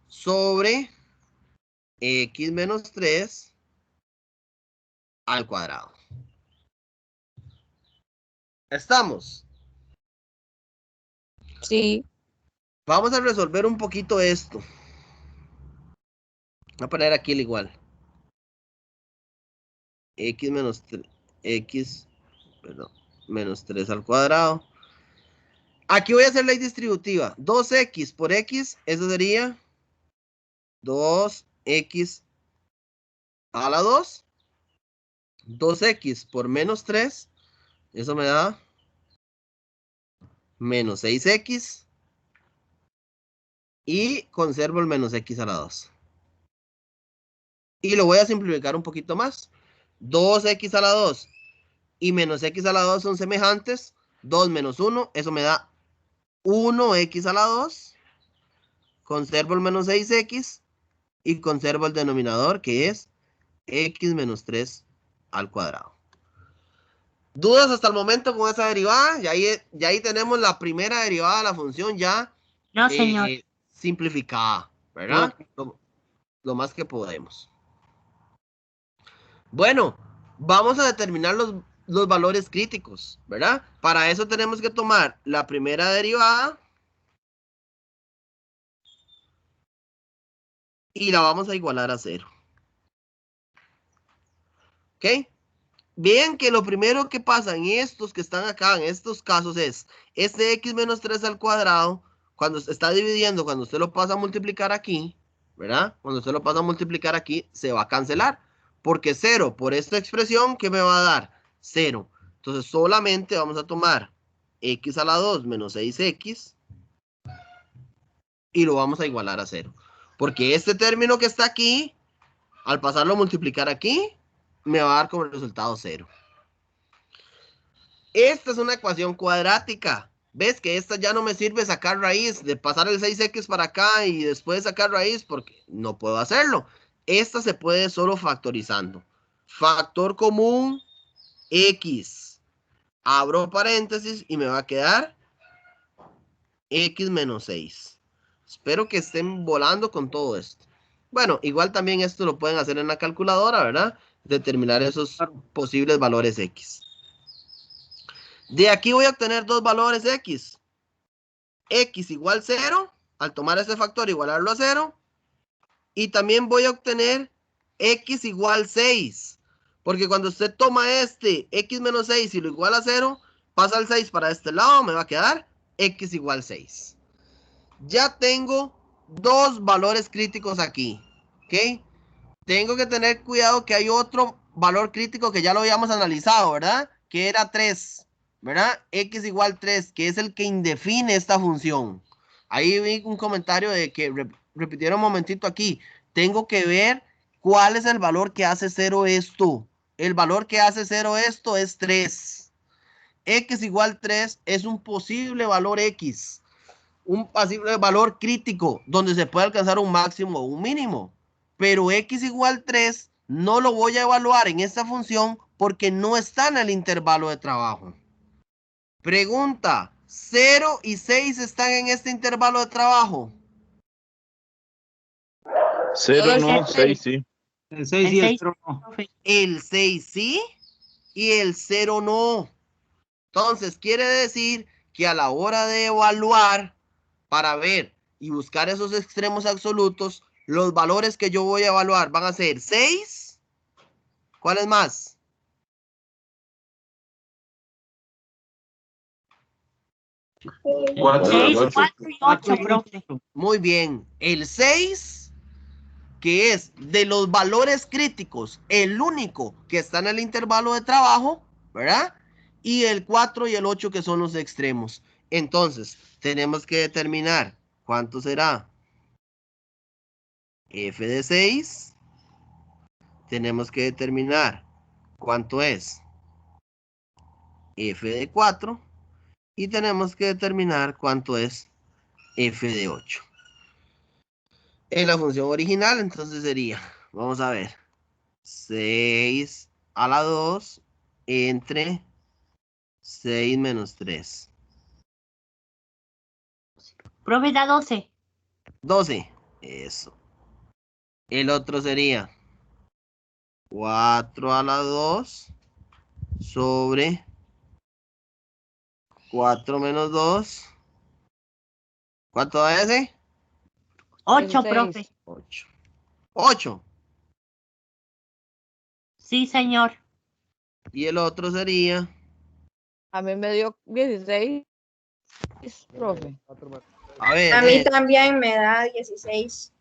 Sobre x menos 3 al cuadrado. ¿Estamos? Sí. Vamos a resolver un poquito esto. Voy a poner aquí el igual. X menos 3, menos 3 al cuadrado. Aquí voy a hacer ley distributiva. 2x por x, eso sería 2x a la 2. 2x por menos 3, eso me da menos 6x. Y conservo el menos x a la 2. Y lo voy a simplificar un poquito más. 2x a la 2 y menos x a la 2 son semejantes. 2 menos 1, eso me da 1x a la 2. Conservo el menos 6x y conservo el denominador, que es x menos 3 al cuadrado. ¿Dudas hasta el momento con esa derivada? Ya ahí tenemos la primera derivada de la función ya No, señor. simplificada, ¿verdad? Lo más que podemos. Bueno, vamos a determinar los valores críticos, ¿verdad? Para eso tenemos que tomar la primera derivada y la vamos a igualar a 0. ¿Ok? Bien que lo primero que pasa en estos que están acá, en estos casos, es este x menos 3 al cuadrado, cuando se está dividiendo, cuando usted lo pasa a multiplicar aquí, ¿verdad? Cuando usted lo pasa a multiplicar aquí, se va a cancelar. Porque 0 por esta expresión, ¿qué me va a dar? 0. Entonces solamente vamos a tomar x a la 2 menos 6x y lo vamos a igualar a 0. Porque este término que está aquí, al pasarlo a multiplicar aquí, me va a dar como resultado 0. Esta es una ecuación cuadrática. ¿Ves que esta ya no me sirve sacar raíz, de pasar el 6x para acá y después sacar raíz? Porque no puedo hacerlo. Esta se puede solo factorizando. Factor común x. Abro paréntesis y me va a quedar x menos 6. Espero que estén volando con todo esto. Bueno, igual también esto lo pueden hacer en la calculadora, ¿verdad? Determinar esos posibles valores x. De aquí voy a obtener dos valores x. X igual 0, al tomar este factor igualarlo a 0. Y también voy a obtener x igual 6. Porque cuando usted toma este x menos 6 y lo iguala a 0, pasa el 6 para este lado, me va a quedar x igual 6. Ya tengo dos valores críticos aquí. ¿Ok? Tengo que tener cuidado que hay otro valor crítico que ya lo habíamos analizado, ¿verdad? Que era 3, ¿verdad? X igual 3, que es el que indefine esta función. Ahí vi un comentario de que repitieron un momentito aquí. Tengo que ver cuál es el valor que hace 0 esto. El valor que hace 0 esto es 3. X igual 3 es un posible valor X. Un posible valor crítico donde se puede alcanzar un máximo o un mínimo. Pero x igual 3 no lo voy a evaluar en esta función porque no está en el intervalo de trabajo. Pregunta, 0 y 6 están en este intervalo de trabajo. 0 no, 6 sí. El 6 El y el 6. 0 no. El 6 sí y el 0 no. Entonces quiere decir que a la hora de evaluar para ver y buscar esos extremos absolutos, los valores que yo voy a evaluar van a ser 6. ¿Cuál es más? 4 6, y 8. 4 y 8, profe. Muy bien. El 6, que es de los valores críticos, el único que está en el intervalo de trabajo, ¿verdad? Y el 4 y el 8, que son los extremos. Entonces, tenemos que determinar cuánto será f de 6. tenemos que determinar cuánto es f de 4 y tenemos que determinar cuánto es f de 8. En la función original, entonces sería, vamos a ver, 6 a la 2 entre 6 menos 3. Profe, da 12. 12. Eso. El otro sería 4 a la 2 sobre 4 menos 2. ¿Cuánto da ese? 8, 16. profe. 8. 8. Sí, señor. Y el otro sería A mí me dio 16, profe. a ver, A mí también me da 16.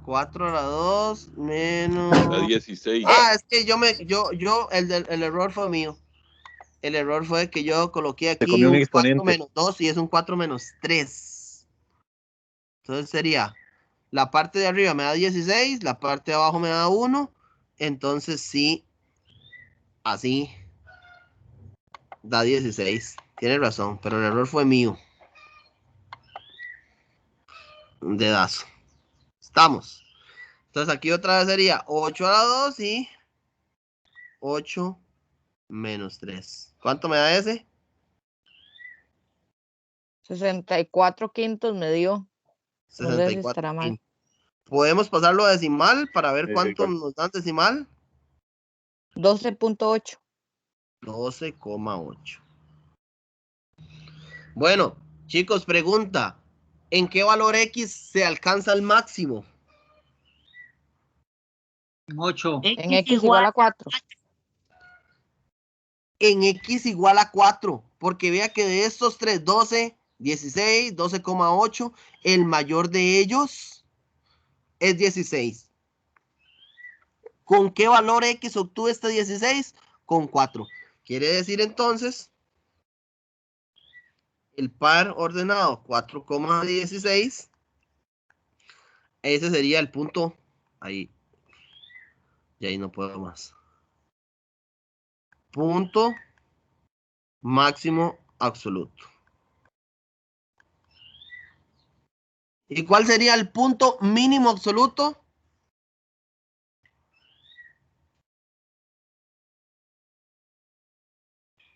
4 a la 2 menos. A 16. Ah, es que el error fue mío. El error fue que yo coloqué aquí comió un un 4 exponente. menos 2 y es un 4 menos 3. Entonces sería, la parte de arriba me da 16, la parte de abajo me da 1. Entonces sí, así da 16. Tiene razón, pero el error fue mío. Un dedazo. Estamos. Entonces aquí otra vez sería 8 a la 2 y 8 menos 3. ¿Cuánto me da ese? 64 quintos me dio. No sé si 64. estará mal. ¿Podemos pasarlo a decimal para ver cuánto ¿cuál? nos dan decimal? 12.8. 12,8. Bueno, chicos, pregunta. ¿En qué valor X se alcanza el máximo? 8. En X igual a 4. En X igual a 4. Porque vea que de estos tres, 12, 16, 12,8, el mayor de ellos es 16. ¿Con qué valor X obtuve este 16? Con 4. Quiere decir entonces, el par ordenado 4,16, ese sería el punto, ahí, y ahí no puedo más. Punto máximo absoluto. ¿Y cuál sería el punto mínimo absoluto?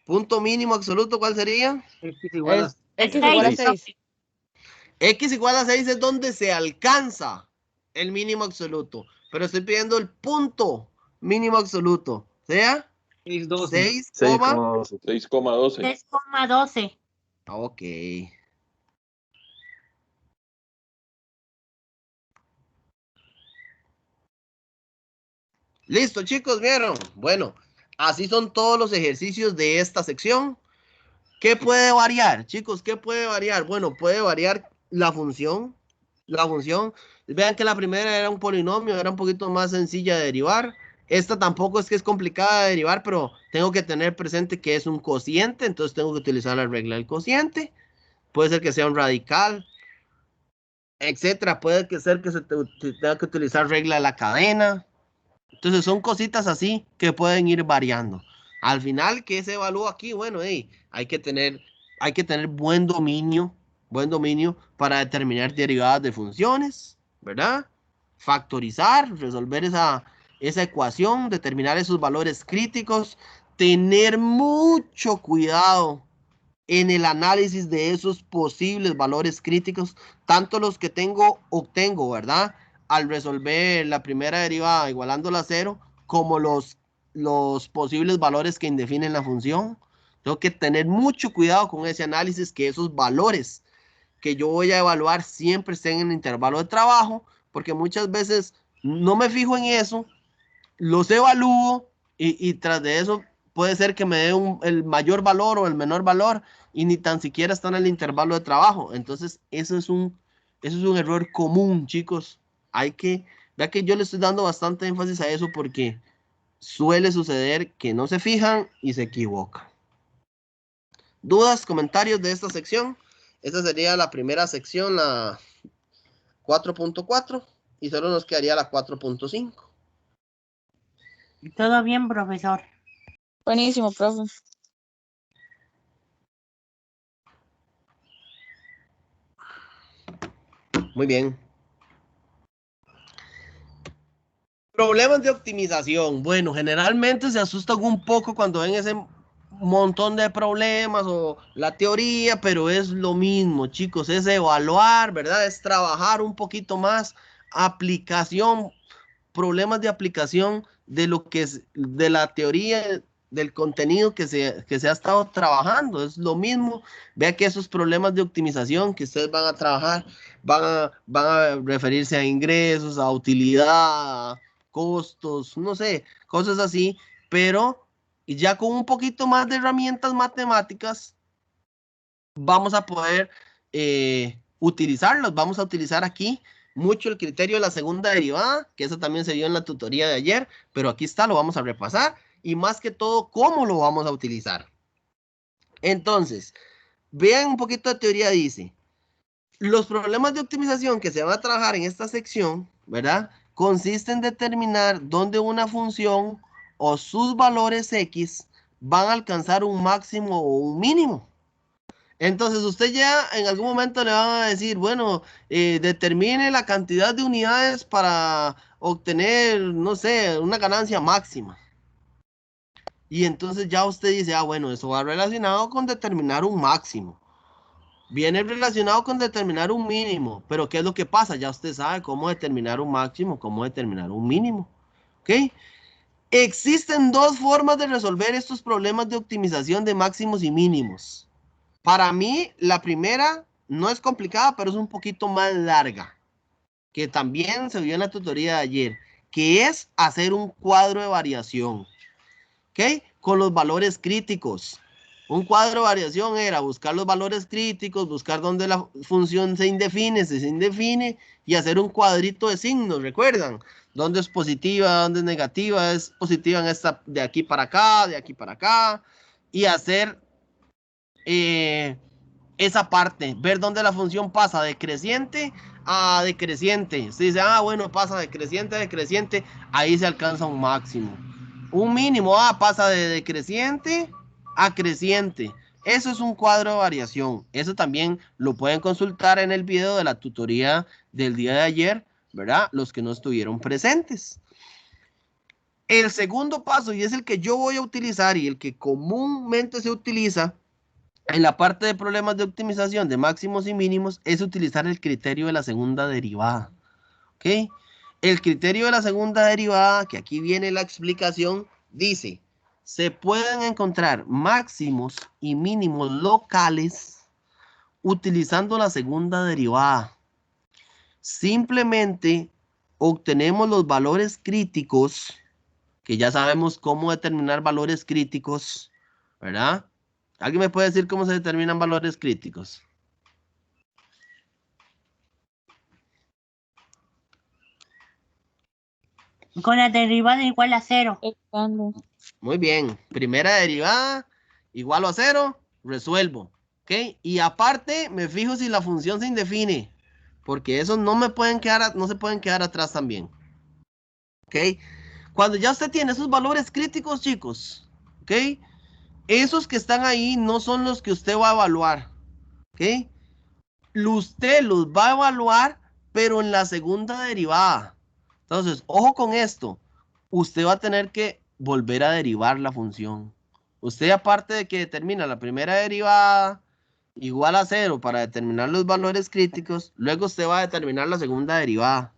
Punto mínimo absoluto, ¿cuál sería? X igual a X igual a 6. X igual a 6 es donde se alcanza el mínimo absoluto. Pero estoy pidiendo el punto mínimo absoluto. ¿Sea? 6,12. 6,12. 6,12. 3,12. Ok. Listo, chicos, ¿vieron? Bueno, así son todos los ejercicios de esta sección. ¿Qué puede variar, chicos? ¿Qué puede variar? Bueno, puede variar la función. La función. Vean que la primera era un polinomio, era un poquito más sencilla de derivar. Esta tampoco es que es complicada de derivar, pero tengo que tener presente que es un cociente, entonces tengo que utilizar la regla del cociente. Puede ser que sea un radical, etcétera. Puede ser que se tenga que utilizar regla de la cadena. Entonces son cositas así que pueden ir variando. Al final, ¿qué se evalúa aquí? Bueno, hay que tener buen dominio para determinar derivadas de funciones, ¿verdad? Factorizar, resolver esa ecuación, determinar esos valores críticos, tener mucho cuidado en el análisis de esos posibles valores críticos, tanto los que obtengo, ¿verdad? Al resolver la primera derivada igualándola a 0, como los posibles valores que indefinen la función. Tengo que tener mucho cuidado con ese análisis, que esos valores que yo voy a evaluar siempre estén en el intervalo de trabajo, porque muchas veces no me fijo en eso, los evalúo y tras de eso puede ser que me dé el mayor valor o el menor valor y ni tan siquiera están en el intervalo de trabajo. Entonces, eso es un error común, chicos. Vea que yo le estoy dando bastante énfasis a eso porque suele suceder que no se fijan y se equivocan. ¿Dudas, comentarios de esta sección? Esta sería la primera sección, la 4.4, y solo nos quedaría la 4.5. Todo bien, profesor. Buenísimo, profe. Muy bien. Problemas de optimización. Bueno, generalmente se asustan un poco cuando ven ese montón de problemas o la teoría, pero es lo mismo, chicos, es evaluar, ¿verdad? Es trabajar un poquito más, aplicación, problemas de aplicación de lo que es de la teoría, del contenido que se ha estado trabajando, es lo mismo. Vea que esos problemas de optimización que ustedes van a trabajar van a referirse a ingresos, a utilidad, a costos, no sé, cosas así, pero ya con un poquito más de herramientas matemáticas vamos a poder utilizarlos. Vamos a utilizar aquí mucho el criterio de la segunda derivada, que eso también se vio en la tutoría de ayer, pero aquí está, lo vamos a repasar, y más que todo, cómo lo vamos a utilizar. Entonces, vean un poquito de teoría, dice, los problemas de optimización que se van a trabajar en esta sección, ¿verdad? Consisten en determinar dónde una función o sus valores X van a alcanzar un máximo o un mínimo. Entonces usted ya en algún momento le van a decir, bueno, determine la cantidad de unidades para obtener, no sé, una ganancia máxima. Y entonces ya usted dice, bueno, eso va relacionado con determinar un máximo. Viene relacionado con determinar un mínimo. Pero ¿qué es lo que pasa? Ya usted sabe cómo determinar un máximo, cómo determinar un mínimo. ¿Ok? Existen dos formas de resolver estos problemas de optimización de máximos y mínimos. Para mí, la primera no es complicada, pero es un poquito más larga, que también se vio en la tutoría de ayer, que es hacer un cuadro de variación, ¿ok? Con los valores críticos. Un cuadro de variación era buscar los valores críticos, buscar dónde la función se indefine, y hacer un cuadrito de signos, ¿recuerdan? Dónde es positiva, dónde es negativa, es positiva en esta de aquí para acá, y hacer esa parte, ver dónde la función pasa de creciente a decreciente. Se dice, bueno, pasa de creciente a decreciente, ahí se alcanza un máximo. Un mínimo, pasa de decreciente a creciente. Eso es un cuadro de variación. Eso también lo pueden consultar en el video de la tutoría del día de ayer, ¿verdad? Los que no estuvieron presentes. El segundo paso, y es el que yo voy a utilizar y el que comúnmente se utiliza en la parte de problemas de optimización de máximos y mínimos, es utilizar el criterio de la segunda derivada. ¿Ok? El criterio de la segunda derivada, que aquí viene la explicación, dice, se pueden encontrar máximos y mínimos locales utilizando la segunda derivada. Simplemente obtenemos los valores críticos, que ya sabemos cómo determinar valores críticos, ¿verdad? ¿Alguien me puede decir cómo se determinan valores críticos? Con la derivada igual a 0. Muy bien. Primera derivada igual a 0, resuelvo. ¿Ok? Y aparte me fijo si la función se indefine, porque esos no se pueden quedar atrás también. ¿Ok? Cuando ya usted tiene esos valores críticos, chicos, ¿ok? Esos que están ahí no son los que usted va a evaluar. ¿Ok? Usted los va a evaluar, pero en la segunda derivada. Entonces, ojo con esto. Usted va a tener que volver a derivar la función. Usted, aparte de que determina la primera derivada igual a 0 para determinar los valores críticos, luego usted va a determinar la segunda derivada.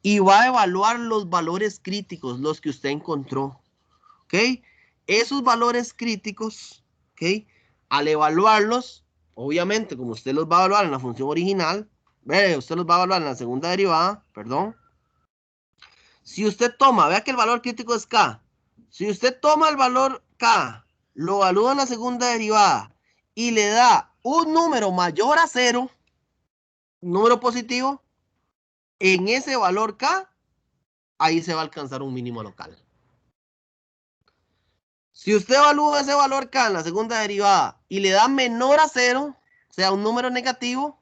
Y va a evaluar los valores críticos, los que usted encontró. ¿Ok? Esos valores críticos, ¿ok? Al evaluarlos, obviamente, como usted los va a evaluar en la función original, usted los va a evaluar en la segunda derivada, perdón. Si usted toma, vea que el valor crítico es K. Si usted toma el valor K, lo evalúa en la segunda derivada y le da un número mayor a 0, un número positivo, en ese valor K, ahí se va a alcanzar un mínimo local. Si usted evalúa ese valor K en la segunda derivada y le da menor a 0, o sea, un número negativo,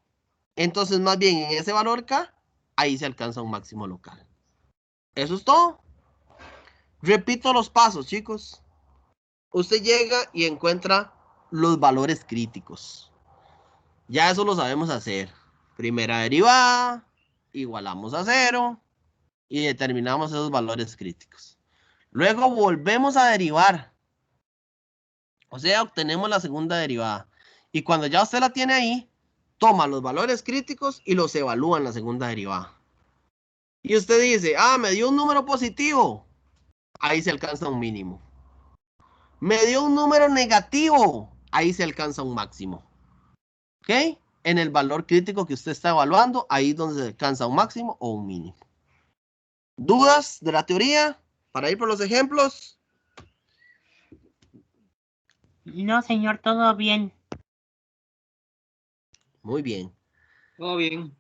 entonces más bien en ese valor K, ahí se alcanza un máximo local. Eso es todo. Repito los pasos, chicos. Usted llega y encuentra los valores críticos. Ya eso lo sabemos hacer. Primera derivada, igualamos a 0 y determinamos esos valores críticos. Luego volvemos a derivar. O sea, obtenemos la segunda derivada. Y cuando ya usted la tiene ahí, toma los valores críticos y los evalúa en la segunda derivada. Y usted dice, me dio un número positivo. Ahí se alcanza un mínimo. Me dio un número negativo. Ahí se alcanza un máximo. ¿Ok? En el valor crítico que usted está evaluando, ahí es donde se alcanza un máximo o un mínimo. ¿Dudas de la teoría? Para ir por los ejemplos. No, señor, todo bien. Muy bien. Todo bien.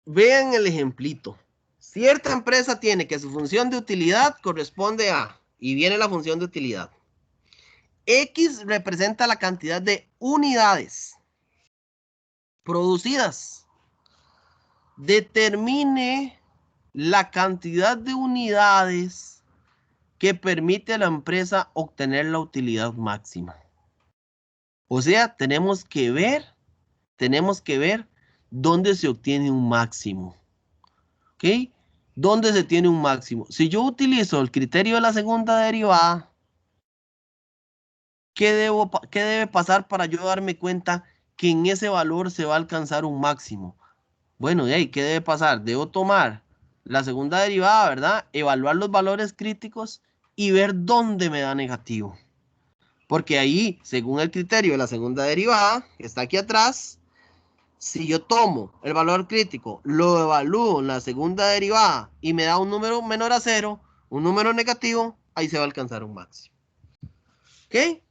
Vean el ejemplito. Cierta empresa tiene que su función de utilidad corresponde a, y viene la función de utilidad. X representa la cantidad de unidades producidas. Determine la cantidad de unidades que permite a la empresa obtener la utilidad máxima. O sea, tenemos que ver dónde se obtiene un máximo. ¿Ok? ¿Dónde se tiene un máximo? Si yo utilizo el criterio de la segunda derivada, ¿qué debe pasar para yo darme cuenta que en ese valor se va a alcanzar un máximo? Bueno, ¿qué debe pasar? Debo tomar la segunda derivada, ¿verdad? Evaluar los valores críticos y ver dónde me da negativo. Porque ahí, según el criterio de la segunda derivada, que está aquí atrás, si yo tomo el valor crítico, lo evalúo en la segunda derivada y me da un número menor a 0, un número negativo, ahí se va a alcanzar un máximo. ¿Ok?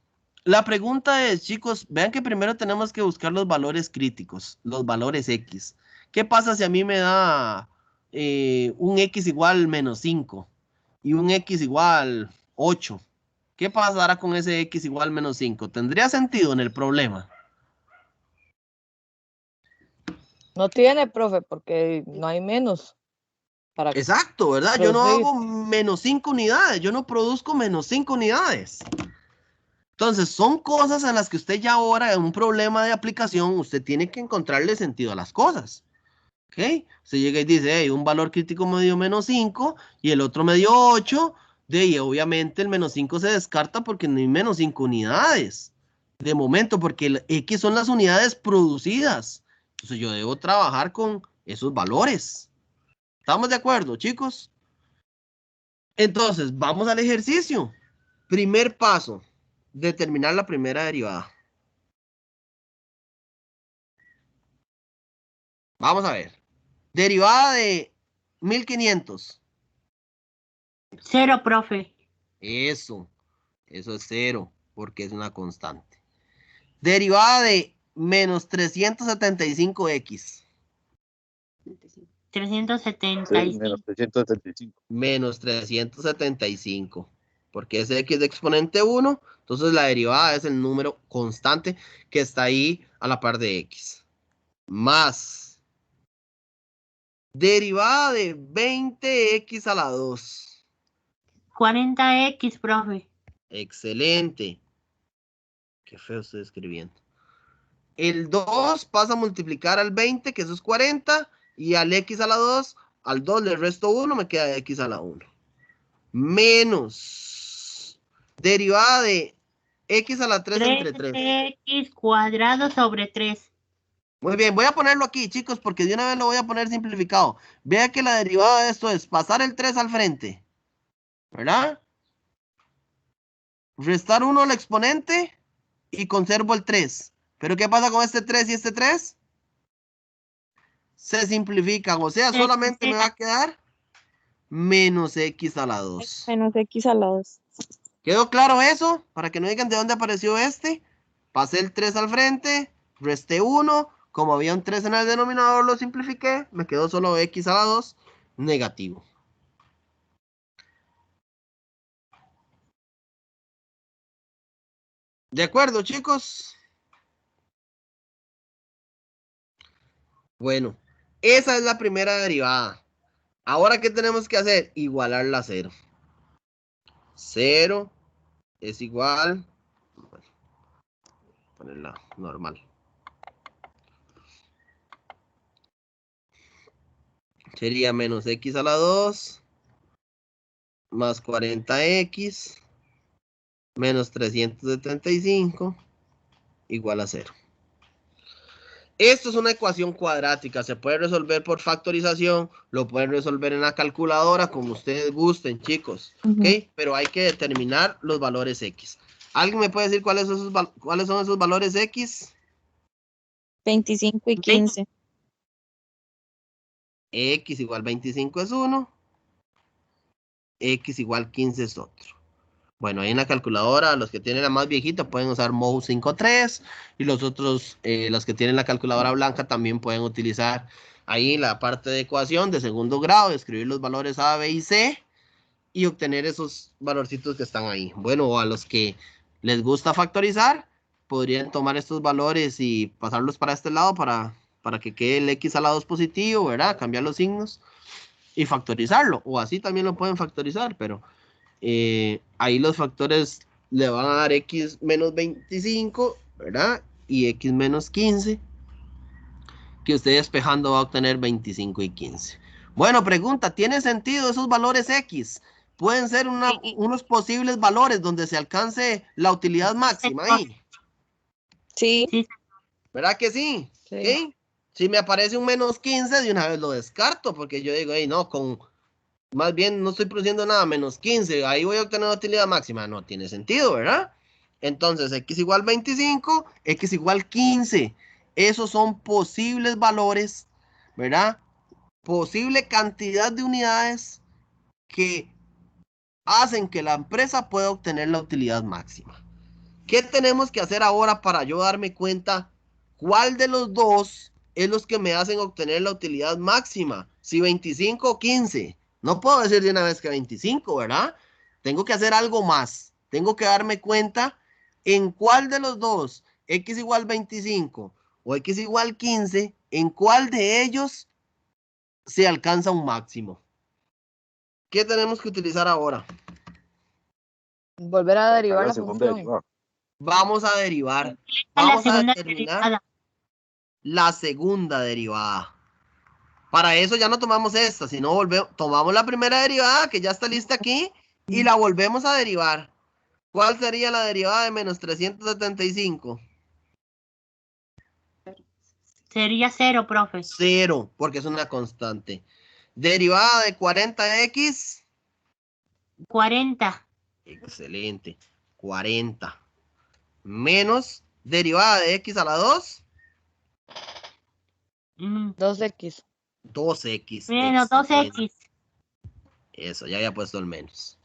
La pregunta es, chicos, vean que primero tenemos que buscar los valores críticos, los valores X. ¿Qué pasa si a mí me da un X igual menos 5 y un X igual 8? ¿Qué pasará con ese X igual menos 5? ¿Tendría sentido en el problema? No tiene, profe, porque no hay menos. Exacto, ¿verdad? Yo no hago menos 5 unidades, yo no produzco menos 5 unidades. Entonces, son cosas en las que usted ya ahora, en un problema de aplicación, usted tiene que encontrarle sentido a las cosas. ¿Ok? Usted llega y dice, hey, un valor crítico me dio menos 5 y el otro me dio 8. Y obviamente el menos 5 se descarta porque no hay menos 5 unidades. De momento, porque el X son las unidades producidas. Entonces, yo debo trabajar con esos valores. ¿Estamos de acuerdo, chicos? Entonces, vamos al ejercicio. Primer paso, determinar la primera derivada. Vamos a ver. Derivada de 1500. 0, profe. Eso es 0, porque es una constante. Derivada de menos 375x. 375. Sí, menos 375. Menos 375. Porque es x de exponente 1. Entonces la derivada es el número constante que está ahí a la par de x. Más. Derivada de 20x a la 2. 40x, profe. Excelente. Qué feo estoy escribiendo. El 2 pasa a multiplicar al 20, que eso es 40, y al x a la 2, al 2 le resto 1, me queda x a la 1. Menos derivada de x a la 3 entre 3. 3x cuadrado sobre 3. Muy bien, voy a ponerlo aquí, chicos, porque de una vez lo voy a poner simplificado. Vea que la derivada de esto es pasar el 3 al frente, ¿verdad? Restar 1 al exponente y conservo el 3. ¿Pero qué pasa con este 3 y este 3? Se simplifican, o sea, solamente me va a quedar menos x a la 2. Menos x a la 2. ¿Quedó claro eso? Para que no digan de dónde apareció este. Pasé el 3 al frente, resté 1. Como había un 3 en el denominador, lo simplifiqué. Me quedó solo x a la 2 negativo. ¿De acuerdo, chicos? Bueno, esa es la primera derivada. Ahora, ¿qué tenemos que hacer? Igualarla a 0. 0 es igual, bueno, ponerla normal. Sería menos x a la 2 más 40x menos 375 igual a 0. Esto es una ecuación cuadrática, se puede resolver por factorización, lo pueden resolver en la calculadora como ustedes gusten, chicos, ¿ok? Pero hay que determinar los valores x. ¿Alguien me puede decir cuáles son esos valores x? 25 y 15. X igual 25 es 1, x igual 15 es otro. Bueno, ahí en la calculadora, los que tienen la más viejita pueden usar MOU 5.3 y los otros, los que tienen la calculadora blanca también pueden utilizar ahí la parte de ecuación de segundo grado, escribir los valores A, B y C y obtener esos valorcitos que están ahí. Bueno, a los que les gusta factorizar, podrían tomar estos valores y pasarlos para este lado para que quede el X a la 2 positivo, ¿verdad? Cambiar los signos y factorizarlo. O así también lo pueden factorizar, pero... ahí los factores le van a dar x menos 25, ¿verdad? Y x menos 15, que usted despejando va a obtener 25 y 15. Bueno, pregunta, ¿tiene sentido esos valores x? Pueden ser unos posibles valores donde se alcance la utilidad máxima ahí. Sí. ¿Verdad que sí? Sí. ¿Okay? Si me aparece un menos 15, de una vez lo descarto, porque yo digo, hey, no, más bien no estoy produciendo nada, menos 15, ahí voy a obtener utilidad máxima. No tiene sentido, ¿verdad? Entonces, x igual 25, x igual 15. Esos son posibles valores, ¿verdad? Posible cantidad de unidades que hacen que la empresa pueda obtener la utilidad máxima. ¿Qué tenemos que hacer ahora para yo darme cuenta cuál de los dos es los que me hacen obtener la utilidad máxima? Si 25 o 15. No puedo decir de una vez que 25, ¿verdad? Tengo que hacer algo más. Tengo que darme cuenta en cuál de los dos, x igual 25 o x igual 15, en cuál de ellos se alcanza un máximo. ¿Qué tenemos que utilizar ahora? Volver a derivar La la segunda función. derivada. Vamos a derivar. La Vamos a segunda determinar derivada. la segunda derivada. Para eso ya no tomamos esta, sino tomamos la primera derivada que ya está lista aquí y la volvemos a derivar. ¿Cuál sería la derivada de menos 375? Sería 0, profe. 0, porque es una constante. Derivada de 40x. 40. Excelente. 40. Menos derivada de x a la 2. 2x. 2x. Menos 2x. Eso, ya había puesto el menos.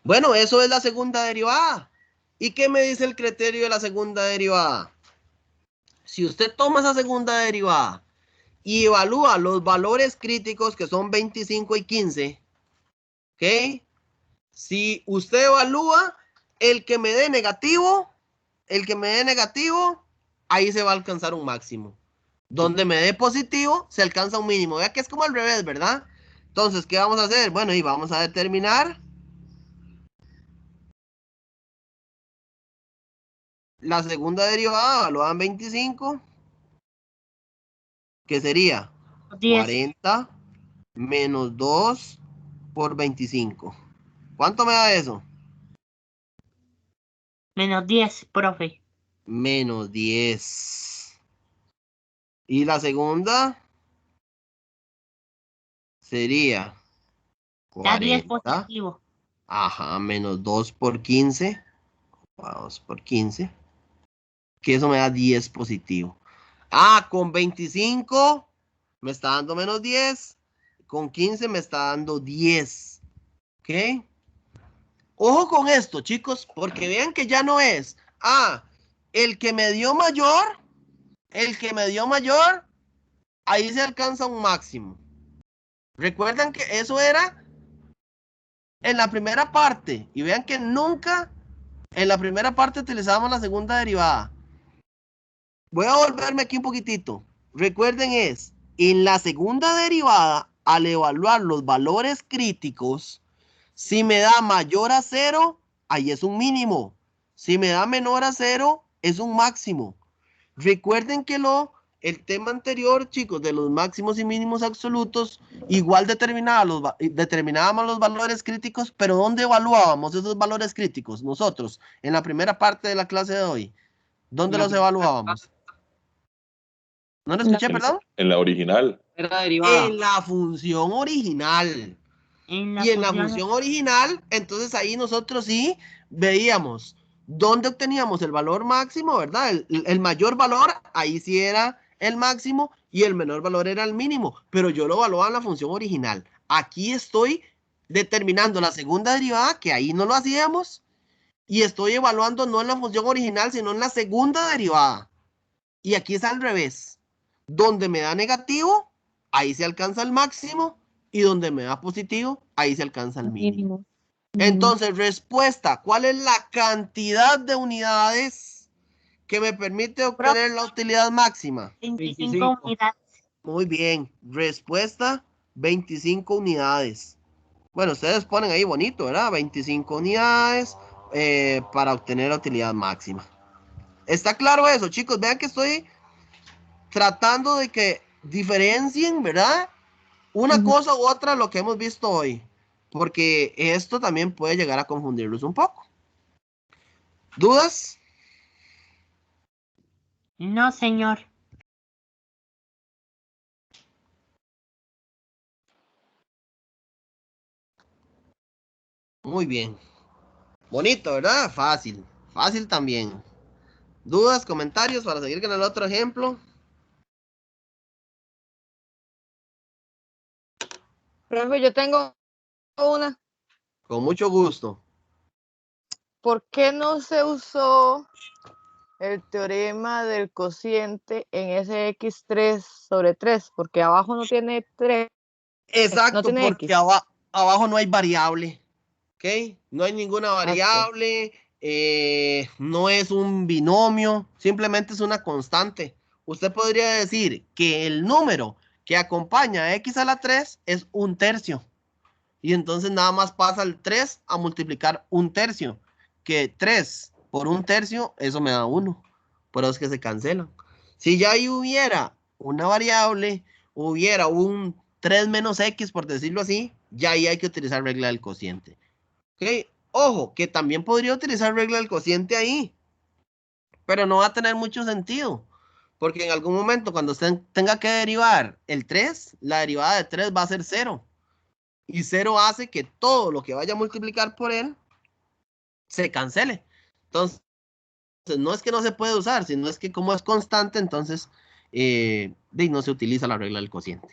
Bueno, eso es la segunda derivada. ¿Y qué me dice el criterio de la segunda derivada? Si usted toma esa segunda derivada y evalúa los valores críticos que son 25 y 15, ¿ok? Si usted evalúa el que me dé negativo, ahí se va a alcanzar un máximo. Donde me dé positivo, se alcanza un mínimo. Vea que es como al revés, ¿verdad? Entonces, ¿qué vamos a hacer? Bueno, y vamos a determinar la segunda derivada, evaluada en 25, que sería 10. 40 menos 2 por 25. ¿Cuánto me da eso? Menos 10, profe. Menos 10. Y la segunda sería Da 10 40. positivo. Ajá, menos 2 por 15. 2 por 15. Que eso me da 10 positivo. Ah, con 25 me está dando menos 10. Con 15 me está dando 10. ¿Ok? Ojo con esto, chicos, porque vean que ya no es. El que me dio mayor, ahí se alcanza un máximo. Recuerdan que eso era en la primera parte. Y vean que nunca en la primera parte utilizábamos la segunda derivada. Voy a volverme aquí un poquitito. Recuerden en la segunda derivada, al evaluar los valores críticos, si me da mayor a 0, ahí es un mínimo. Si me da menor a 0, es un máximo. Recuerden que el tema anterior, chicos, de los máximos y mínimos absolutos, igual determinábamos los valores críticos, pero ¿dónde evaluábamos esos valores críticos? Nosotros, en la primera parte de la clase de hoy, ¿dónde los evaluábamos? ¿No lo escuché, perdón? En la original. Era derivada. En la función original. Y en la función original, entonces ahí nosotros sí veíamos dónde obteníamos el valor máximo, ¿verdad? El mayor valor, ahí sí era el máximo y el menor valor era el mínimo, pero yo lo evaluaba en la función original. Aquí estoy determinando la segunda derivada, que ahí no lo hacíamos, y estoy evaluando no en la función original, sino en la segunda derivada. Y aquí es al revés. Donde me da negativo, ahí se alcanza el máximo, y donde me da positivo, ahí se alcanza el mínimo. Entonces, respuesta, ¿cuál es la cantidad de unidades que me permite obtener la utilidad máxima? 25 unidades. Muy bien, respuesta, 25 unidades. Bueno, ustedes ponen ahí bonito, ¿verdad? 25 unidades para obtener la utilidad máxima. ¿Está claro eso, chicos? Vean que estoy tratando de que diferencien, ¿verdad? Una cosa u otra lo que hemos visto hoy, porque esto también puede llegar a confundirlos un poco. ¿Dudas? No, señor. Muy bien. Bonito, ¿verdad? Fácil. Fácil también. ¿Dudas, comentarios para seguir con el otro ejemplo? Profe, yo tengo una. Con mucho gusto. ¿Por qué no se usó el teorema del cociente en SX3 sobre 3? Porque abajo no tiene 3. Exacto, no tiene porque X. abajo no hay variable. ¿Ok? No hay ninguna variable. No es un binomio. Simplemente es una constante. Usted podría decir que el número que acompaña a x a la 3 es 1/3. Y entonces nada más pasa el 3 a multiplicar 1/3. Que 3 por 1/3, eso me da 1. Por eso es que se cancelan. Si ya ahí hubiera una variable, hubiera un 3 menos x, por decirlo así, ya ahí hay que utilizar regla del cociente. ¿Ok? Ojo, que también podría utilizar regla del cociente ahí. Pero no va a tener mucho sentido. Porque en algún momento, cuando usted tenga que derivar el 3, la derivada de 3 va a ser 0. Y 0 hace que todo lo que vaya a multiplicar por él se cancele. Entonces, no es que no se puede usar, sino es que como es constante, entonces no se utiliza la regla del cociente.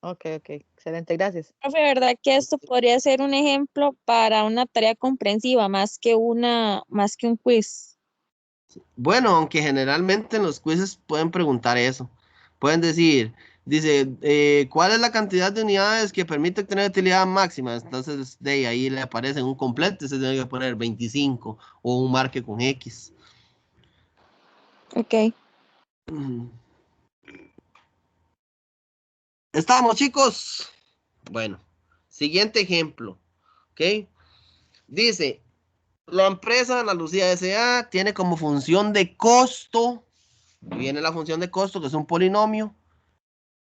Ok, excelente, gracias. Profe, ¿verdad que esto podría ser un ejemplo para una tarea comprensiva más que un quiz? Bueno, aunque generalmente en los quizzes pueden preguntar eso. Pueden decir, dice, ¿cuál es la cantidad de unidades que permite obtener utilidad máxima? Entonces, de ahí le aparece un completo, se tiene que poner 25 o un marque con X. Ok. ¿Estamos, chicos? Bueno, siguiente ejemplo. ¿Ok? Dice, la empresa Ana Lucía S.A. tiene como función de costo, viene la función de costo, que es un polinomio.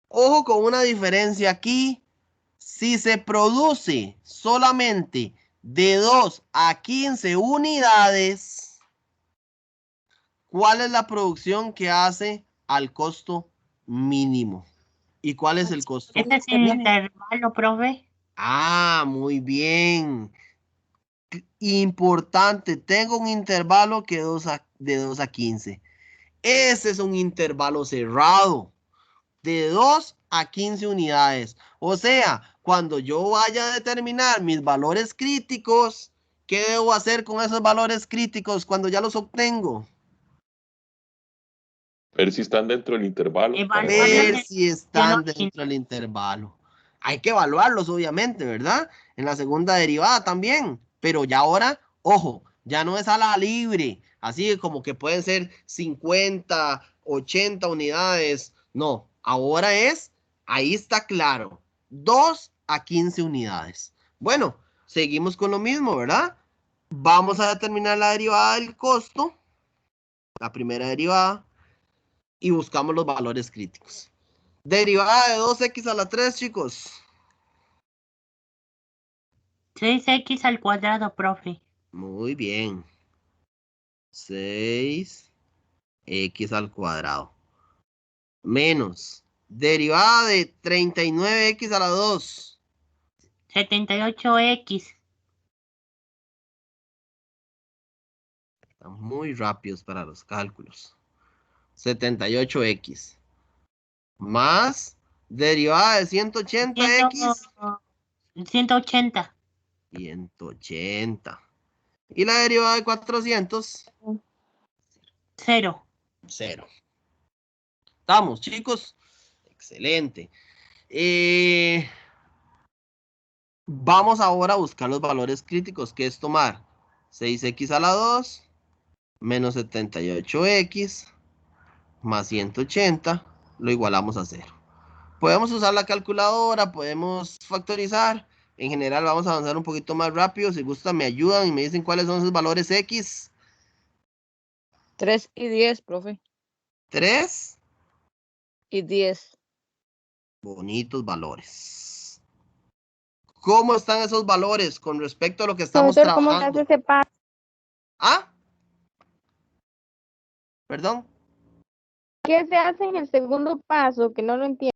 Ojo con una diferencia aquí. Si se produce solamente de 2 a 15 unidades, ¿cuál es la producción que hace al costo mínimo? ¿Y cuál es el costo? Este es el intervalo, profe. Ah, muy bien. Importante, tengo un intervalo que de 2 a 15. Ese es un intervalo cerrado. De 2 a 15 unidades. O sea, cuando yo vaya a determinar mis valores críticos, ¿qué debo hacer con esos valores críticos cuando ya los obtengo? Ver si están dentro del intervalo. Ver si están dentro del intervalo. Hay que evaluarlos, obviamente, ¿verdad? En la segunda derivada también. Pero ya ahora, ojo, ya no es a la libre. Así como que pueden ser 50, 80 unidades. No, ahora es Ahí está claro. 2 a 15 unidades. Bueno, seguimos con lo mismo, ¿verdad? Vamos a determinar la derivada del costo, la primera derivada, y buscamos los valores críticos. Derivada de 2x a la 3, chicos. 6x al cuadrado, profe. Muy bien. 6x al cuadrado. Menos. Derivada de 39x a la 2. 78x. Están muy rápidos para los cálculos. 78x. Más derivada de 180x. 180. 180. Y la derivada de 400. 0. 0. ¿Estamos, chicos? Excelente. Vamos ahora a buscar los valores críticos, que es tomar 6x a la 2 menos 78x más 180, lo igualamos a 0. Podemos usar la calculadora, podemos factorizar. En general vamos a avanzar un poquito más rápido. Si gustan me ayudan y me dicen cuáles son esos valores X. 3 y 10, profe. 3 y 10. Bonitos valores. ¿Cómo están esos valores con respecto a lo que estamos Profesor, ¿cómo se trabajando? hace ese paso? ¿Ah? ¿Perdón? ¿Qué se hace en el segundo paso? Que no lo entiendo.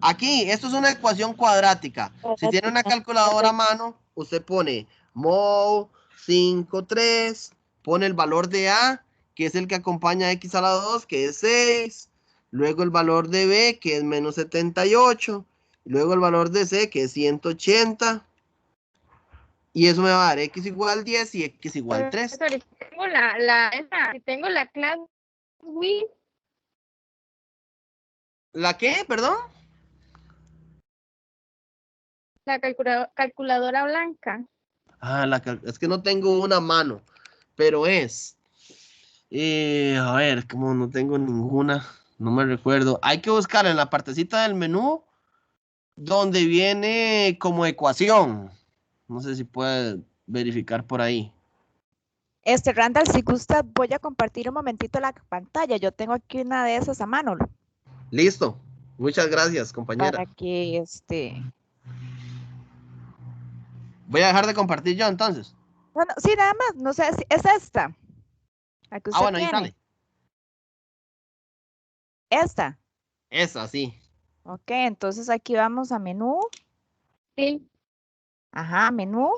Aquí, esto es una ecuación cuadrática. Si tiene una calculadora a mano, usted pone mod 5,3, pone el valor de A, que es el que acompaña a X a la 2, que es 6. Luego el valor de B, que es menos 78. Luego el valor de C, que es 180. Y eso me va a dar X igual 10 y X igual 3. Profesor, si tengo la clase Wii, ¿La qué? ¿Perdón? la calculadora blanca. Ah, es que no tengo una mano, pero es... a ver, como no tengo ninguna, no me recuerdo. Hay que buscar en la partecita del menú donde viene como ecuación. No sé si puede verificar por ahí. Randall, si gusta, voy a compartir un momentito la pantalla. Yo tengo aquí una de esas a mano. Listo. Muchas gracias, compañera. Para que Voy a dejar de compartir yo entonces. No, sí, nada más. No sé si es esta. La que usted Bueno, ahí tiene. sale. Esta. Esa, sí. Ok, entonces aquí vamos a menú. Sí. Ajá, menú.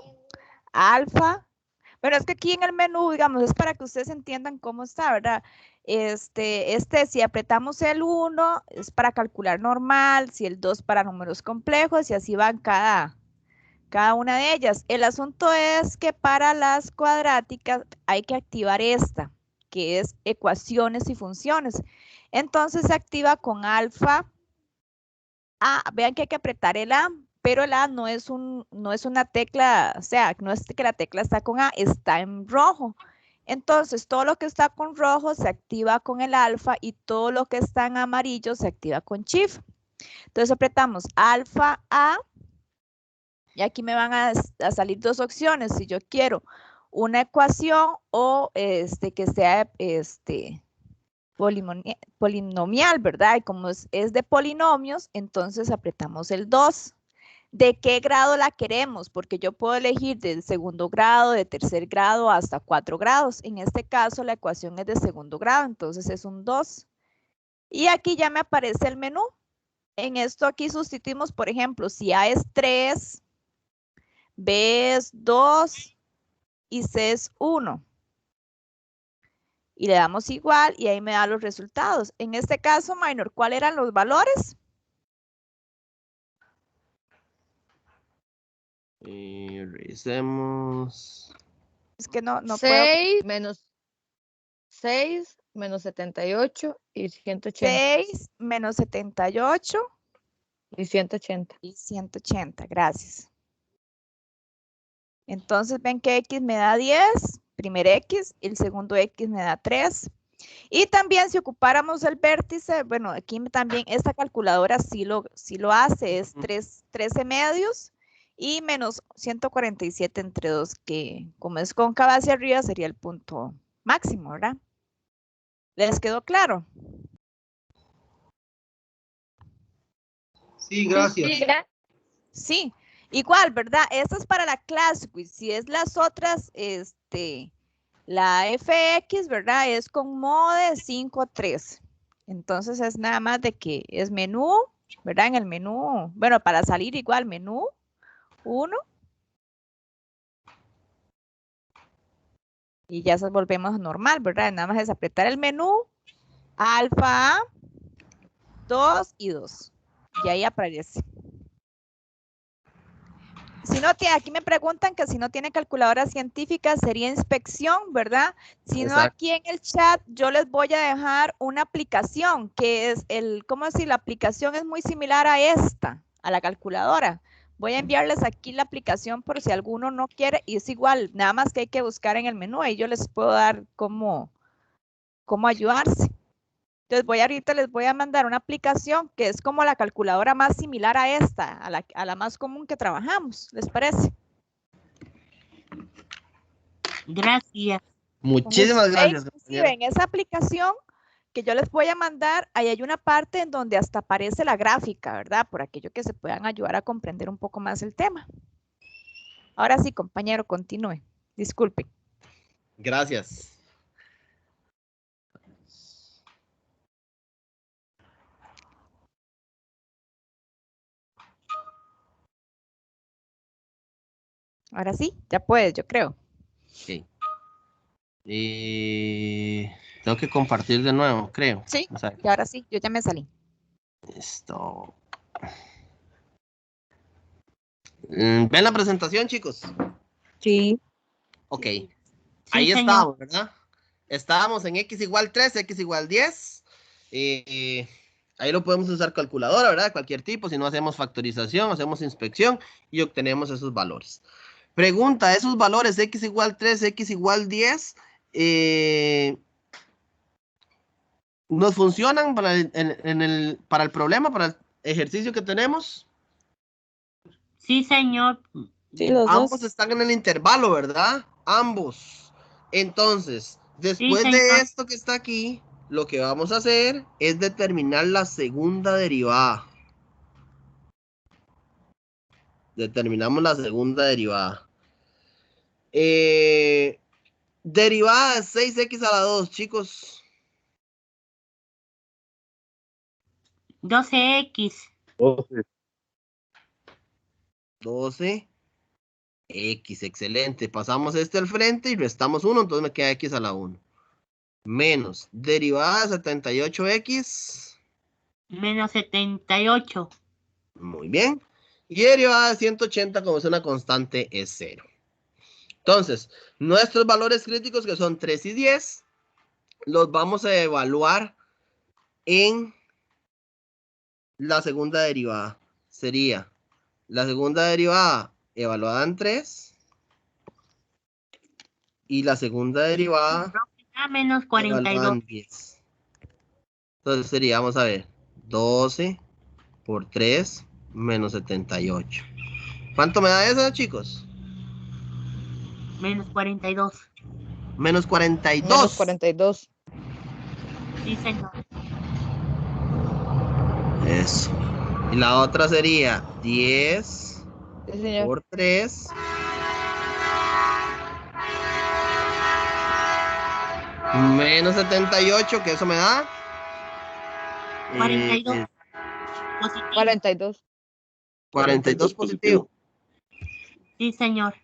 Alfa. Pero es que aquí en el menú, digamos, es para que ustedes entiendan cómo está, ¿verdad? Si apretamos el 1, es para calcular normal, si el 2 para números complejos, y así van cada una de ellas. El asunto es que para las cuadráticas hay que activar esta, que es ecuaciones y funciones. Entonces se activa con alfa A. Vean que hay que apretar el A, pero el A no es una tecla, o sea, no es que la tecla está con A, está en rojo. Entonces, todo lo que está con rojo se activa con el alfa y todo lo que está en amarillo se activa con shift. Entonces, apretamos alfa A y aquí me van a salir dos opciones. Si yo quiero una ecuación o que sea polinomial, ¿verdad? Y como es de polinomios, entonces apretamos el 2. ¿De qué grado la queremos? Porque yo puedo elegir del segundo grado, de tercer grado hasta 4 grados. En este caso la ecuación es de segundo grado, entonces es un 2. Y aquí ya me aparece el menú. En esto aquí sustituimos, por ejemplo, si A es 3, B es 2 y C es 1. Y le damos igual y ahí me da los resultados. En este caso, Minor, ¿cuáles eran los valores? Y revisemos. Es que no 6 menos 6 menos 78 y 180. 6 menos 78 y 180. Y 180, gracias. Entonces ven que X me da 10, primer X, y el segundo X me da 3. Y también si ocupáramos el vértice, bueno, aquí también esta calculadora sí lo hace, es 13 medios y menos 147 entre 2, que como es cóncava hacia arriba sería el punto máximo, ¿verdad? ¿Les quedó claro? Sí, gracias. Sí, igual, ¿verdad? Esta es para la clase, pues, si es las otras, la FX, ¿verdad? Es con mode 5.3. Entonces es nada más de que es menú, ¿verdad? En el menú, bueno, para salir igual, menú 1. Y ya volvemos a normal, ¿verdad? Nada más es apretar el menú, alfa A, 2 y 2. Y ahí aparece. Si no tiene, aquí me preguntan que si no tiene calculadora científica sería inspección, ¿verdad? Si no, aquí en el chat yo les voy a dejar una aplicación que es ¿cómo decir? La aplicación es muy similar a esta, a la calculadora. Voy a enviarles aquí la aplicación por si alguno no quiere y es igual, nada más que hay que buscar en el menú y yo les puedo dar cómo ayudarse. Entonces ahorita les voy a mandar una aplicación que es como la calculadora más similar a esta, a la más común que trabajamos. ¿Les parece? Gracias. Muchísimas gracias. Inclusive en esa aplicación que yo les voy a mandar, ahí hay una parte en donde hasta aparece la gráfica, ¿verdad? Por aquello que se puedan ayudar a comprender un poco más el tema. Ahora sí, compañero, continúe. Disculpe. Gracias. Ahora sí, ya puedes, yo creo. Ok. Tengo que compartir de nuevo, creo. Sí, o sea, y ahora sí, yo ya me salí. Esto. ¿Ven la presentación, chicos? Sí. Ok. Sí, Ahí señor. estábamos, ¿verdad? Estábamos en x igual 3, x igual 10. Ahí lo podemos usar calculadora, ¿verdad? De cualquier tipo. Si no hacemos factorización, hacemos inspección y obtenemos esos valores. Pregunta, ¿esos valores x igual 3, x igual 10, nos funcionan para el problema, para el ejercicio que tenemos? Sí, señor. Sí, los Ambos dos. están en el intervalo, ¿verdad? Ambos. Entonces, después de señor. esto que está aquí, lo que vamos a hacer es determinar la segunda derivada. Determinamos la segunda derivada. Derivada de 6x a la 2, chicos. 12x. 12. X, excelente. Pasamos este al frente y restamos 1, entonces me queda x a la 1. Menos derivada de 78x. Menos 78. Muy bien. Y derivada de 180, como es una constante, es 0. Entonces, nuestros valores críticos, que son 3 y 10, los vamos a evaluar en la segunda derivada. Sería la segunda derivada evaluada en 3 y la segunda derivada Menos evaluada 42. en 10. Entonces sería, vamos a ver, 12 por 3 menos 78. ¿Cuánto me da eso, chicos? Menos 42. Menos 42. Menos 42. Sí, señor. Eso. Y la otra sería 10 Sí, señor. por 3. Menos 78, que eso me da 42. Positivo. 42. 42 positivo. Sí, señor.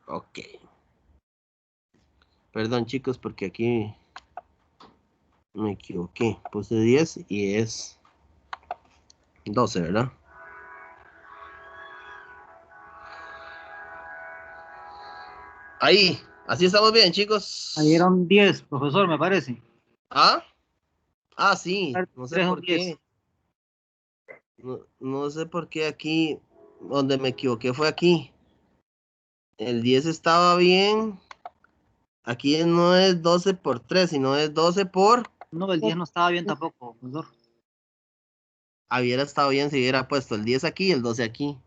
Ok. Perdón, chicos, porque aquí me equivoqué. Puse 10 y es 12, ¿verdad? Ahí. Así estamos bien, chicos. Ahí eran 10, profesor, me parece. ¿Ah? Ah, sí. No sé 3 o por 10. qué. No sé por qué aquí, donde me equivoqué fue aquí. El 10 estaba bien. Aquí no es 12 por 3, sino es 12 por... No, el 10 no estaba bien tampoco, profesor. Hubiera estado bien si hubiera puesto el 10 aquí y el 12 aquí.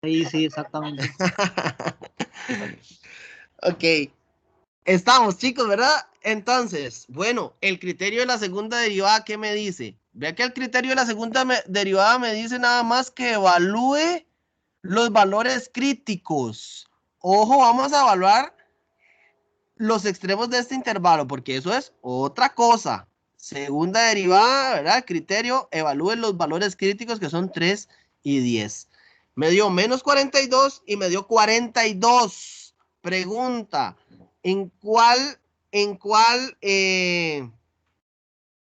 Sí, sí, exactamente. Ok. Estamos, chicos, ¿verdad? Entonces, bueno, el criterio de la segunda derivada, ¿qué me dice? Vea que el criterio de la segunda derivada me dice nada más que evalúe los valores críticos. Ojo, vamos a evaluar los extremos de este intervalo, porque eso es otra cosa. Segunda derivada, ¿verdad? Criterio, evalúe los valores críticos que son 3 y 10. Me dio menos 42 y me dio 42. Pregunta, ¿en cuál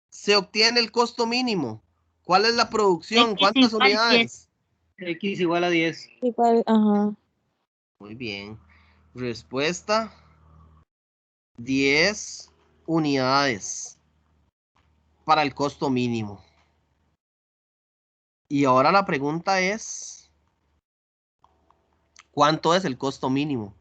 se obtiene el costo mínimo? ¿Cuál es la producción? ¿Cuántas unidades? X igual a 10. Igual, ajá. Muy bien. Respuesta: 10 unidades para el costo mínimo. Y ahora la pregunta es, ¿cuánto es el costo mínimo?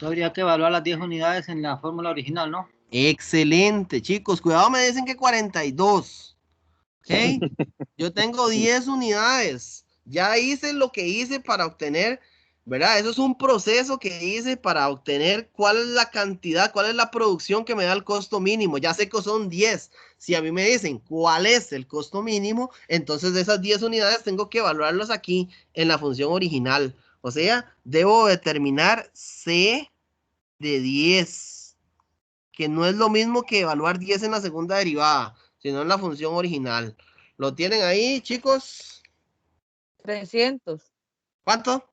Habría que evaluar las 10 unidades en la fórmula original, ¿no? Excelente, chicos. Cuidado, me dicen que 42. ¿Ok? Yo tengo 10 unidades. Ya hice lo que hice para obtener, ¿verdad? Eso es un proceso que hice para obtener cuál es la cantidad, cuál es la producción que me da el costo mínimo. Ya sé que son 10. Si a mí me dicen cuál es el costo mínimo, entonces de esas 10 unidades tengo que evaluarlos aquí en la función original. O sea, debo determinar C de 10, que no es lo mismo que evaluar 10 en la segunda derivada, sino en la función original. ¿Lo tienen ahí, chicos? 300. ¿Cuánto?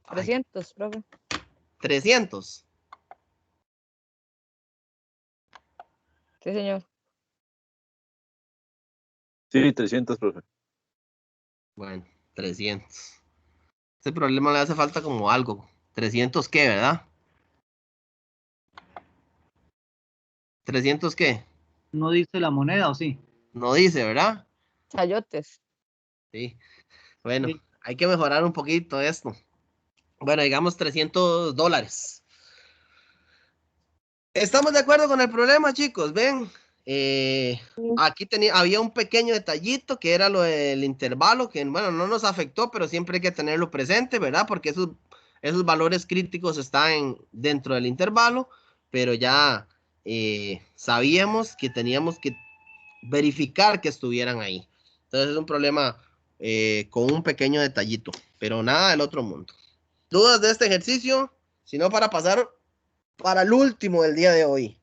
300, profe. 300. Sí, señor. Sí, 300, profe. Bueno, 300. Este problema le hace falta como algo. 300 qué, ¿verdad? 300 qué. ¿No dice la moneda o sí? No dice, ¿verdad? Chayotes. Sí. Bueno, Sí. hay que mejorar un poquito esto. Bueno, digamos $300. ¿Estamos de acuerdo con el problema, chicos? Ven, aquí había un pequeño detallito que era lo del intervalo, que bueno, no nos afectó, pero siempre hay que tenerlo presente, ¿verdad? Porque esos valores críticos están dentro del intervalo, pero ya sabíamos que teníamos que verificar que estuvieran ahí. Entonces es un problema con un pequeño detallito, pero nada del otro mundo. ¿Dudas de este ejercicio? Si no, para pasar para el último del día de hoy.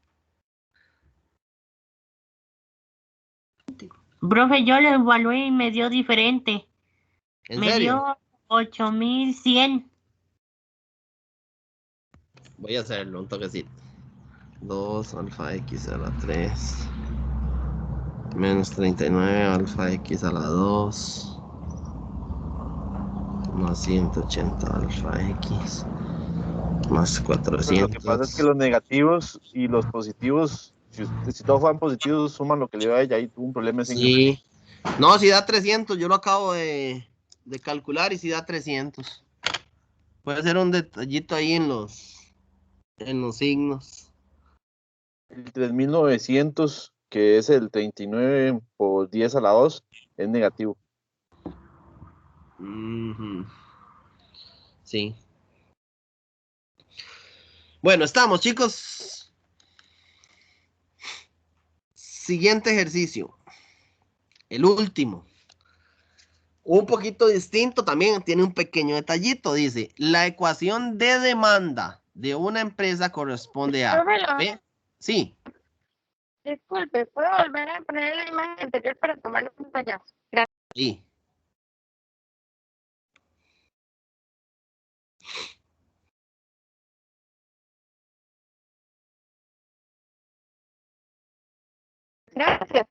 Profe, yo lo evalué y me dio diferente. ¿En Me serio? dio 8100. Voy a hacerlo un toquecito. 2 alfa x a la 3 menos 39 alfa x a la 2 más 180 alfa x más 400. Pues lo que pasa es que los negativos y los positivos, si todos fueran positivos, suman lo que le da a ella. Ahí tuvo un problema de signo. Sí. No, si da 300, yo lo acabo de calcular y si da 300. Puede ser un detallito ahí en los signos. El 3900, que es el 39 por 10 a la 2, es negativo. Sí. Bueno, estamos, chicos. Siguiente ejercicio. El último. Un poquito distinto también, tiene un pequeño detallito. Dice, la ecuación de demanda de una empresa corresponde a... ¿Ve? Sí. Disculpe, ¿puedo volver a poner la imagen anterior para tomar la pantalla? Gracias. Sí. Gracias.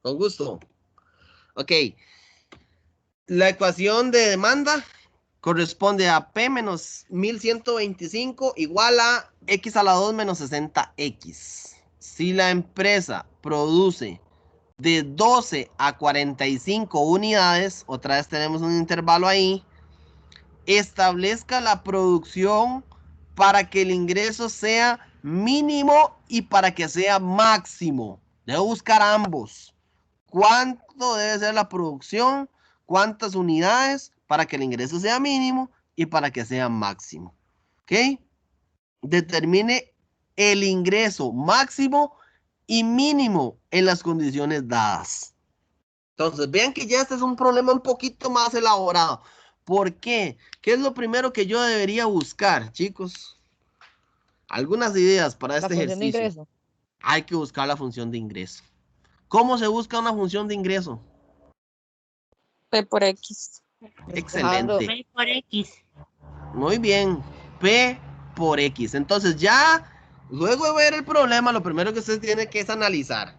Con gusto. Ok. La ecuación de demanda corresponde a P menos 1125 igual a X a la 2 menos 60X. Si la empresa produce de 12 a 45 unidades, otra vez tenemos un intervalo ahí, establezca la producción para que el ingreso sea mínimo y para que sea máximo. Debo buscar ambos. ¿Cuánto debe ser la producción? ¿Cuántas unidades para que el ingreso sea mínimo y para que sea máximo? ¿Ok? Determine el ingreso máximo y mínimo en las condiciones dadas. Entonces, vean que ya este es un problema un poquito más elaborado. ¿Por qué? ¿Qué es lo primero que yo debería buscar, chicos? Algunas ideas para este función de ejercicio. ingreso. Hay que buscar la función de ingreso. ¿Cómo se busca una función de ingreso? P por X. Excelente. P por X. Muy bien. P por X. Entonces ya, luego de ver el problema, lo primero que usted tiene que es analizar.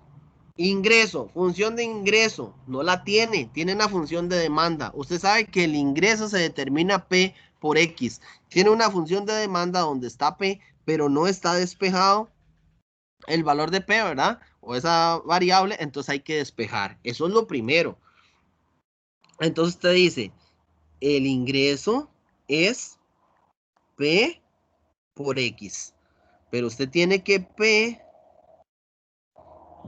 Ingreso, función de ingreso, no la tiene, tiene una función de demanda. Usted sabe que el ingreso se determina P por X. Tiene una función de demanda donde está P, pero no está despejado el valor de P, ¿verdad? O esa variable, entonces hay que despejar. Eso es lo primero. Entonces usted dice, el ingreso es P por X. Pero usted tiene que P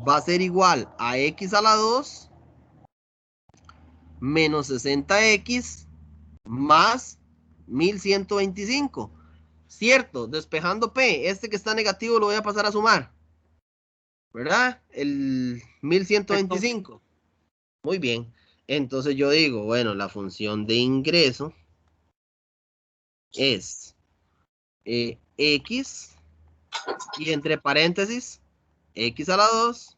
va a ser igual a X a la 2 menos 60X más 1125. Cierto, despejando P, este que está negativo lo voy a pasar a sumar. ¿Verdad? El 1125. Muy bien. Entonces yo digo, bueno, la función de ingreso es X y entre paréntesis X a la 2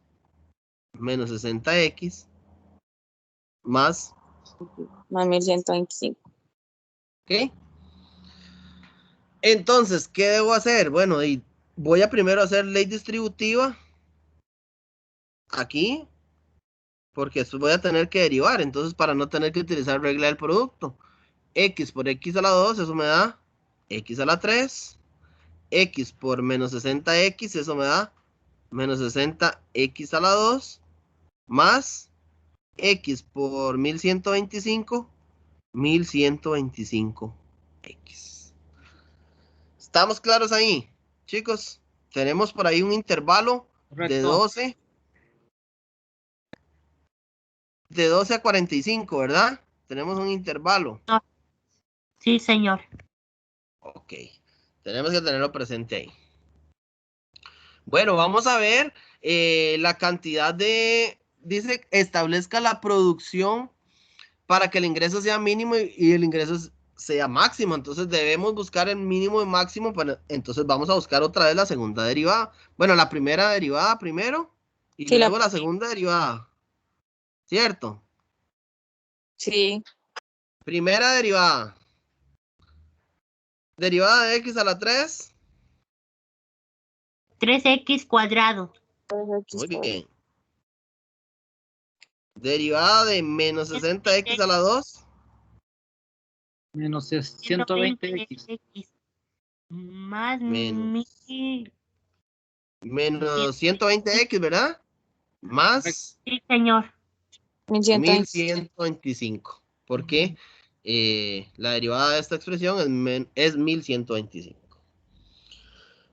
menos 60X más 1125. ¿Ok? Entonces, ¿qué debo hacer? Bueno, y voy a primero hacer ley distributiva aquí, porque esto voy a tener que derivar, entonces para no tener que utilizar regla del producto. X por X a la 2, eso me da X a la 3. X por menos 60X, eso me da menos 60X a la 2, más X por 1125, 1125X. ¿Estamos claros ahí, chicos? Tenemos por ahí un intervalo de 12 a 45, ¿verdad? Tenemos un intervalo. Sí, señor. Ok, tenemos que tenerlo presente ahí. Bueno, vamos a ver la cantidad de... Dice, establezca la producción para que el ingreso sea mínimo y el ingreso sea máximo. Entonces debemos buscar el mínimo y máximo. Entonces vamos a buscar otra vez la segunda derivada. Bueno, la primera derivada primero y Sí, luego la segunda derivada. ¿Cierto? Sí. Primera derivada. Derivada de X a la 3. 3X cuadrado. Muy bien. Derivada de menos 60X a la 2. Menos 120X. Más Menos 1000. Menos 120X, ¿verdad? Más Sí, señor. 1125. Porque la derivada de esta expresión es 1125.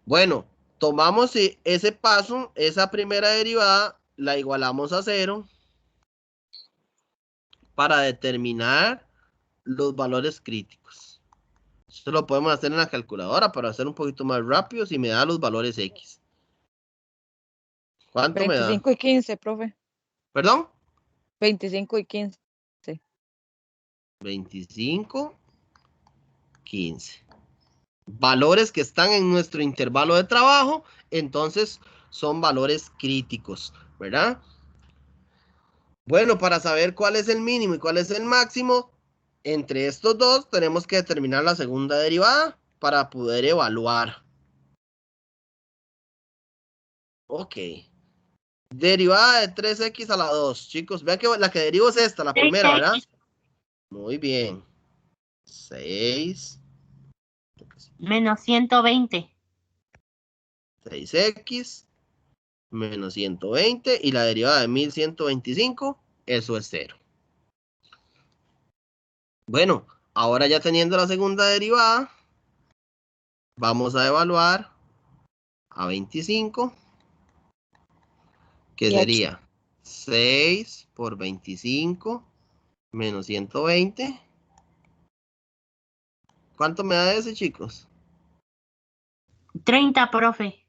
Bueno, tomamos ese paso, esa primera derivada, la igualamos a 0 para determinar los valores críticos. Esto lo podemos hacer en la calculadora para hacer un poquito más rápido si me da los valores X. ¿Cuánto 25 me da? y 15, profe. ¿Perdón? 25 y 15. 25, 15. Valores que están en nuestro intervalo de trabajo, entonces son valores críticos, ¿verdad? Bueno, para saber cuál es el mínimo y cuál es el máximo, entre estos dos tenemos que determinar la segunda derivada para poder evaluar. Ok. Derivada de 3x a la 2. Chicos, vean que la que derivo es esta, la primera, ¿verdad? Muy bien. 6. Menos 120. 6x menos 120 y la derivada de 1125, eso es 0. Bueno, ahora ya teniendo la segunda derivada, vamos a evaluar a 25, que sería 6 por 25 menos 120. ¿Cuánto me da ese, chicos? 30, profe.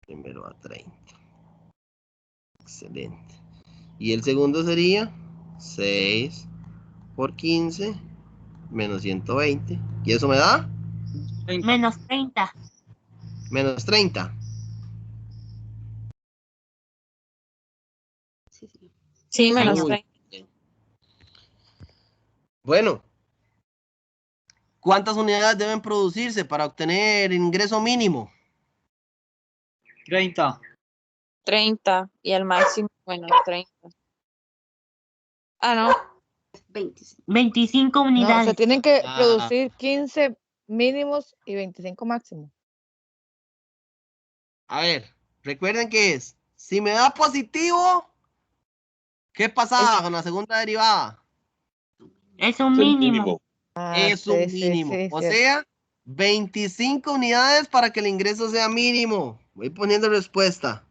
Primero a 30. Excelente. Y el segundo sería 6 por 15 menos 120. ¿Y eso me da? Menos 30. Menos 30. Sí, menos Señor. 30. Bueno, ¿cuántas unidades deben producirse para obtener ingreso mínimo? 30. 30. Y el máximo, bueno, 30. Ah, no. 25 No, se unidades. tienen que Ah. producir 15 mínimos y 25 máximos. A ver, recuerden que es, si me da positivo, ¿qué pasaba con la segunda derivada? Es un Es el mínimo. Es un mínimo. O cierto. sea, 25 unidades para que el ingreso sea mínimo. Voy poniendo respuesta.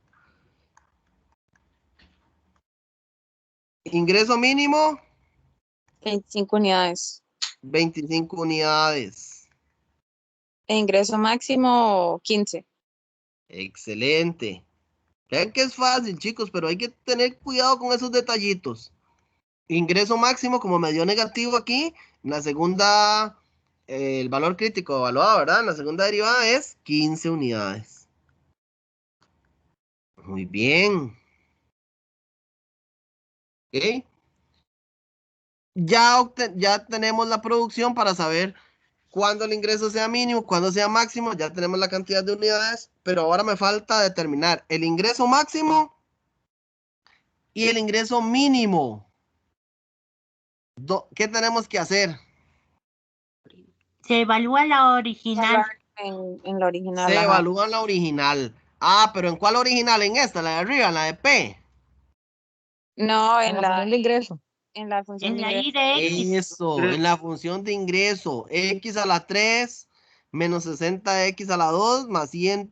Ingreso mínimo, 25 unidades. 25 unidades. E ingreso máximo, 15. Excelente. Vean que es fácil, chicos, pero hay que tener cuidado con esos detallitos. Ingreso máximo, como me dio negativo aquí, la segunda, el valor crítico evaluado, ¿verdad? En la segunda derivada es 15 unidades. Muy bien. ¿Ok? Ya tenemos la producción para saber cuándo el ingreso sea mínimo, cuándo sea máximo. Ya tenemos la cantidad de unidades, pero ahora me falta determinar el ingreso máximo y el ingreso mínimo. ¿Qué tenemos que hacer? Se evalúa la original. En la original. Se ajá. evalúa la original. Ah, pero ¿en cuál original? ¿En esta? ¿La de arriba? ¿La de P? No, En la función de ingreso. en la función En de la ingreso. I de X. Eso, en la función de ingreso. X a la 3 menos 60x a la 2 más 100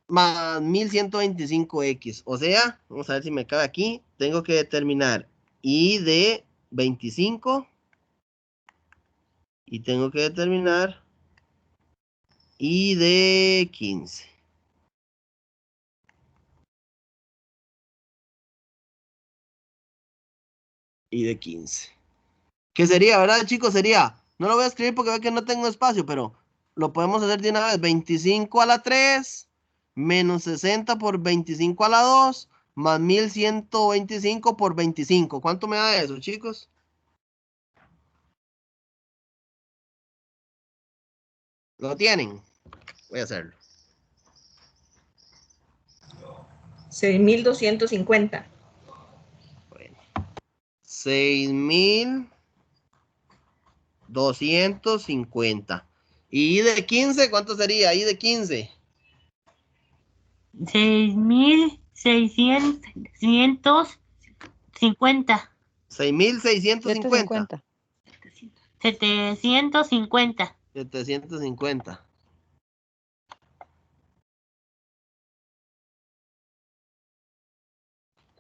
más 1125x. O sea, vamos a ver si me cabe aquí. Tengo que determinar y de 25 y tengo que determinar y de 15. Y de 15. ¿Qué sería, verdad, chicos? Sería, no lo voy a escribir porque veo que no tengo espacio, pero lo podemos hacer de una vez. 25 a la 3 menos 60 por 25 a la 2 más 1125 por 25. ¿Cuánto me da eso, chicos? ¿Lo tienen? Voy a hacerlo. 6.250. Bueno. 6.250. ¿Y de 15? ¿Cuánto sería? ¿Y de 15? 6.650. 6.650. 750. 750.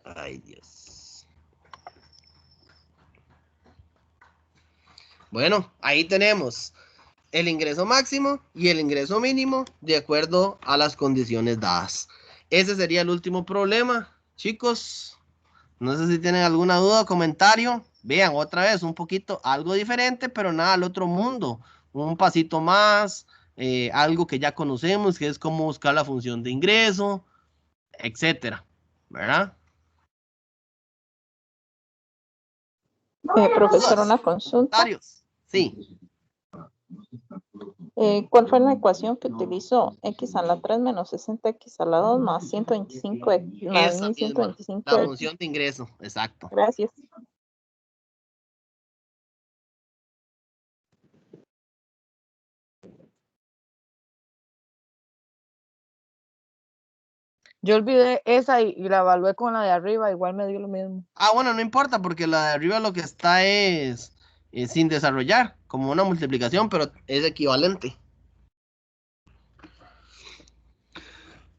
Ay, Dios. Bueno, ahí tenemos el ingreso máximo y el ingreso mínimo de acuerdo a las condiciones dadas. Ese sería el último problema, chicos. No sé si tienen alguna duda o comentario. Vean, otra vez, un poquito, algo diferente, pero nada al otro mundo. Un pasito más, algo que ya conocemos, que es cómo buscar la función de ingreso, etcétera. ¿Verdad? Profesor, una consulta. Comentarios. Sí. ¿Cuál fue la ecuación que utilizó? X a la 3 menos 60x a la 2 más 125x más Esa misma, la 1125x. función de ingreso, exacto. Gracias. Yo olvidé esa y la evalué con la de arriba, igual me dio lo mismo. Ah, bueno, no importa porque la de arriba lo que está es sin desarrollar, como una multiplicación, pero es equivalente.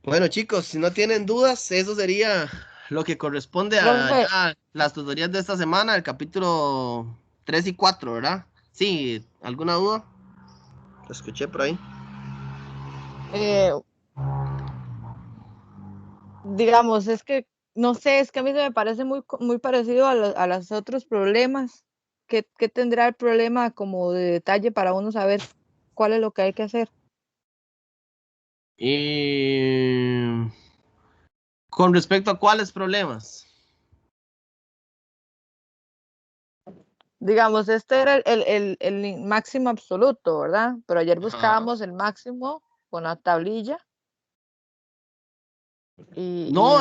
Bueno, chicos, si no tienen dudas, eso sería lo que corresponde a Profe, ya las tutorías de esta semana, el capítulo 3 y 4, ¿verdad? Sí, ¿alguna duda? Lo escuché por ahí. Digamos, es que, no sé, es que a mí se me parece muy parecido a los otros problemas. ¿Qué tendrá el problema como de detalle para uno saber cuál es lo que hay que hacer? Con respecto a cuáles problemas. Digamos, este era el máximo absoluto, ¿verdad? Pero ayer buscábamos el máximo con la tablilla. No,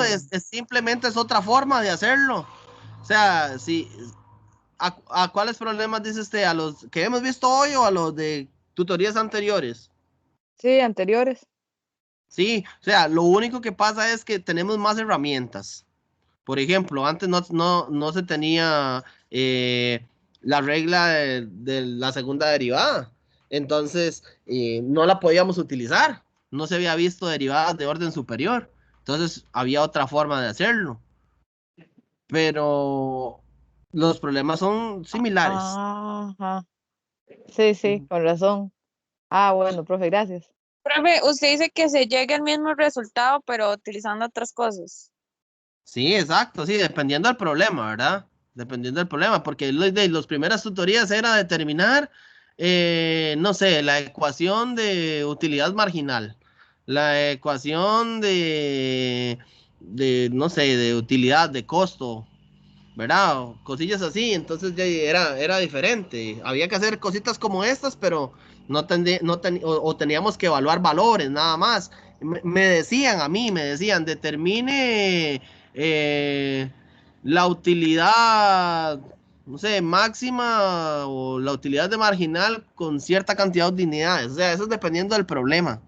simplemente es otra forma de hacerlo. O sea, si ¿a cuáles problemas dice usted? ¿A los que hemos visto hoy o a los de tutorías anteriores? Sí, anteriores. Sí, o sea, lo único que pasa es que tenemos más herramientas. Por ejemplo, antes no se tenía la regla de la segunda derivada. Entonces, no la podíamos utilizar. No se había visto derivadas de orden superior. Entonces, había otra forma de hacerlo. Pero los problemas son similares. Ajá. Sí, con razón. Ah, bueno, profe, gracias. Profe, usted dice que se llegue al mismo resultado, pero utilizando otras cosas. Sí, exacto, sí, dependiendo del problema, ¿verdad? Dependiendo del problema, porque los primeras tutorías era determinar, no sé, la ecuación de utilidad marginal, la ecuación no sé, de utilidad, de costo, ¿verdad? O cosillas así, entonces ya era diferente. Había que hacer cositas como estas, pero o teníamos que evaluar valores, nada más. Me decían a mí, determine la utilidad, no sé, máxima o la utilidad de marginal con cierta cantidad de unidades. O sea, eso es dependiendo del problema.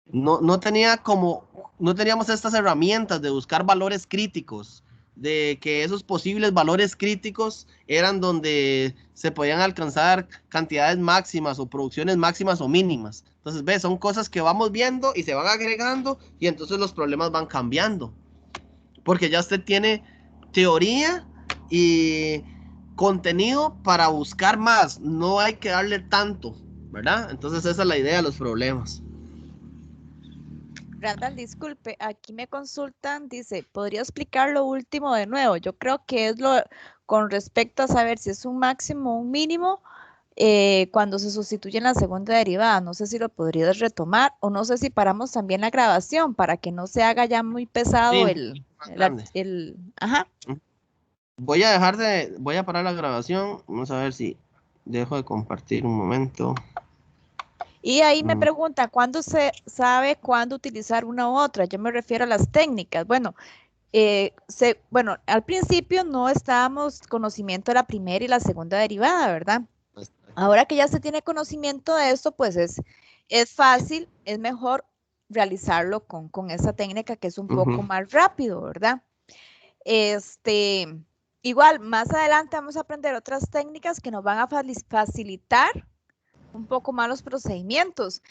No teníamos estas herramientas de buscar valores críticos, de que esos posibles valores críticos eran donde se podían alcanzar cantidades máximas o producciones máximas o mínimas. Entonces, ves, son cosas que vamos viendo y se van agregando y entonces los problemas van cambiando. Porque ya usted tiene teoría y contenido para buscar más. No hay que darle tanto, ¿verdad? Entonces esa es la idea de los problemas. Randall, disculpe, aquí me consultan, dice, ¿podría explicar lo último de nuevo? Yo creo que es lo con respecto a saber si es un máximo o un mínimo cuando se sustituye en la segunda derivada. No sé si lo podrías retomar o no sé si paramos también la grabación para que no se haga ya muy pesado Sí, Ajá. Voy a parar la grabación. Vamos a ver si dejo de compartir un momento. Y ahí me pregunta, ¿cuándo se sabe cuándo utilizar una u otra? Yo me refiero a las técnicas. Bueno, al principio no estábamos conocimiento de la primera y la segunda derivada, ¿verdad? Ahora que ya se tiene conocimiento de esto, pues es fácil, es mejor realizarlo con esa técnica que es un poco más rápido, ¿verdad? Igual, más adelante vamos a aprender otras técnicas que nos van a facilitar un poco más los procedimientos.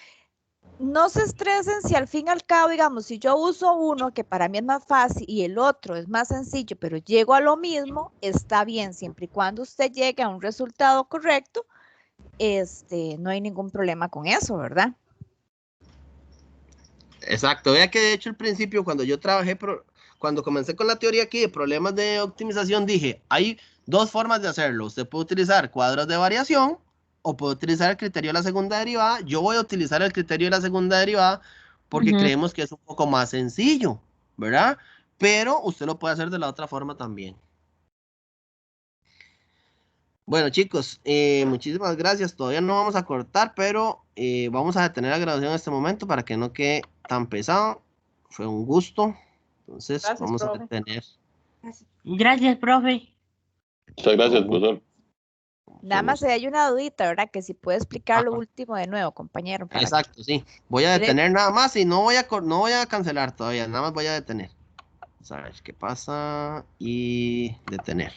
No se estresen si al fin y al cabo, digamos, si yo uso uno que para mí es más fácil y el otro es más sencillo, pero llego a lo mismo, está bien, siempre y cuando usted llegue a un resultado correcto, no hay ningún problema con eso, ¿verdad? Exacto, vea que de hecho al principio cuando yo cuando comencé con la teoría aquí de problemas de optimización, dije, hay dos formas de hacerlo. Usted puede utilizar cuadros de variación o puede utilizar el criterio de la segunda derivada. Yo voy a utilizar el criterio de la segunda derivada porque creemos que es un poco más sencillo, ¿verdad? Pero usted lo puede hacer de la otra forma también. Bueno, chicos, muchísimas gracias. Todavía no vamos a cortar, pero vamos a detener la grabación en este momento para que no quede tan pesado. Fue un gusto. Entonces, vamos a detener. Gracias, profe. Muchas gracias, profesor. Nada más Somos- hay una dudita, ¿verdad? Que si puede explicar lo Ajá. último de nuevo, compañero. para que- Exacto, sí. Voy a Mire- detener nada más y no voy a cancelar todavía, nada más voy a detener. Vamos a ver qué pasa y detener.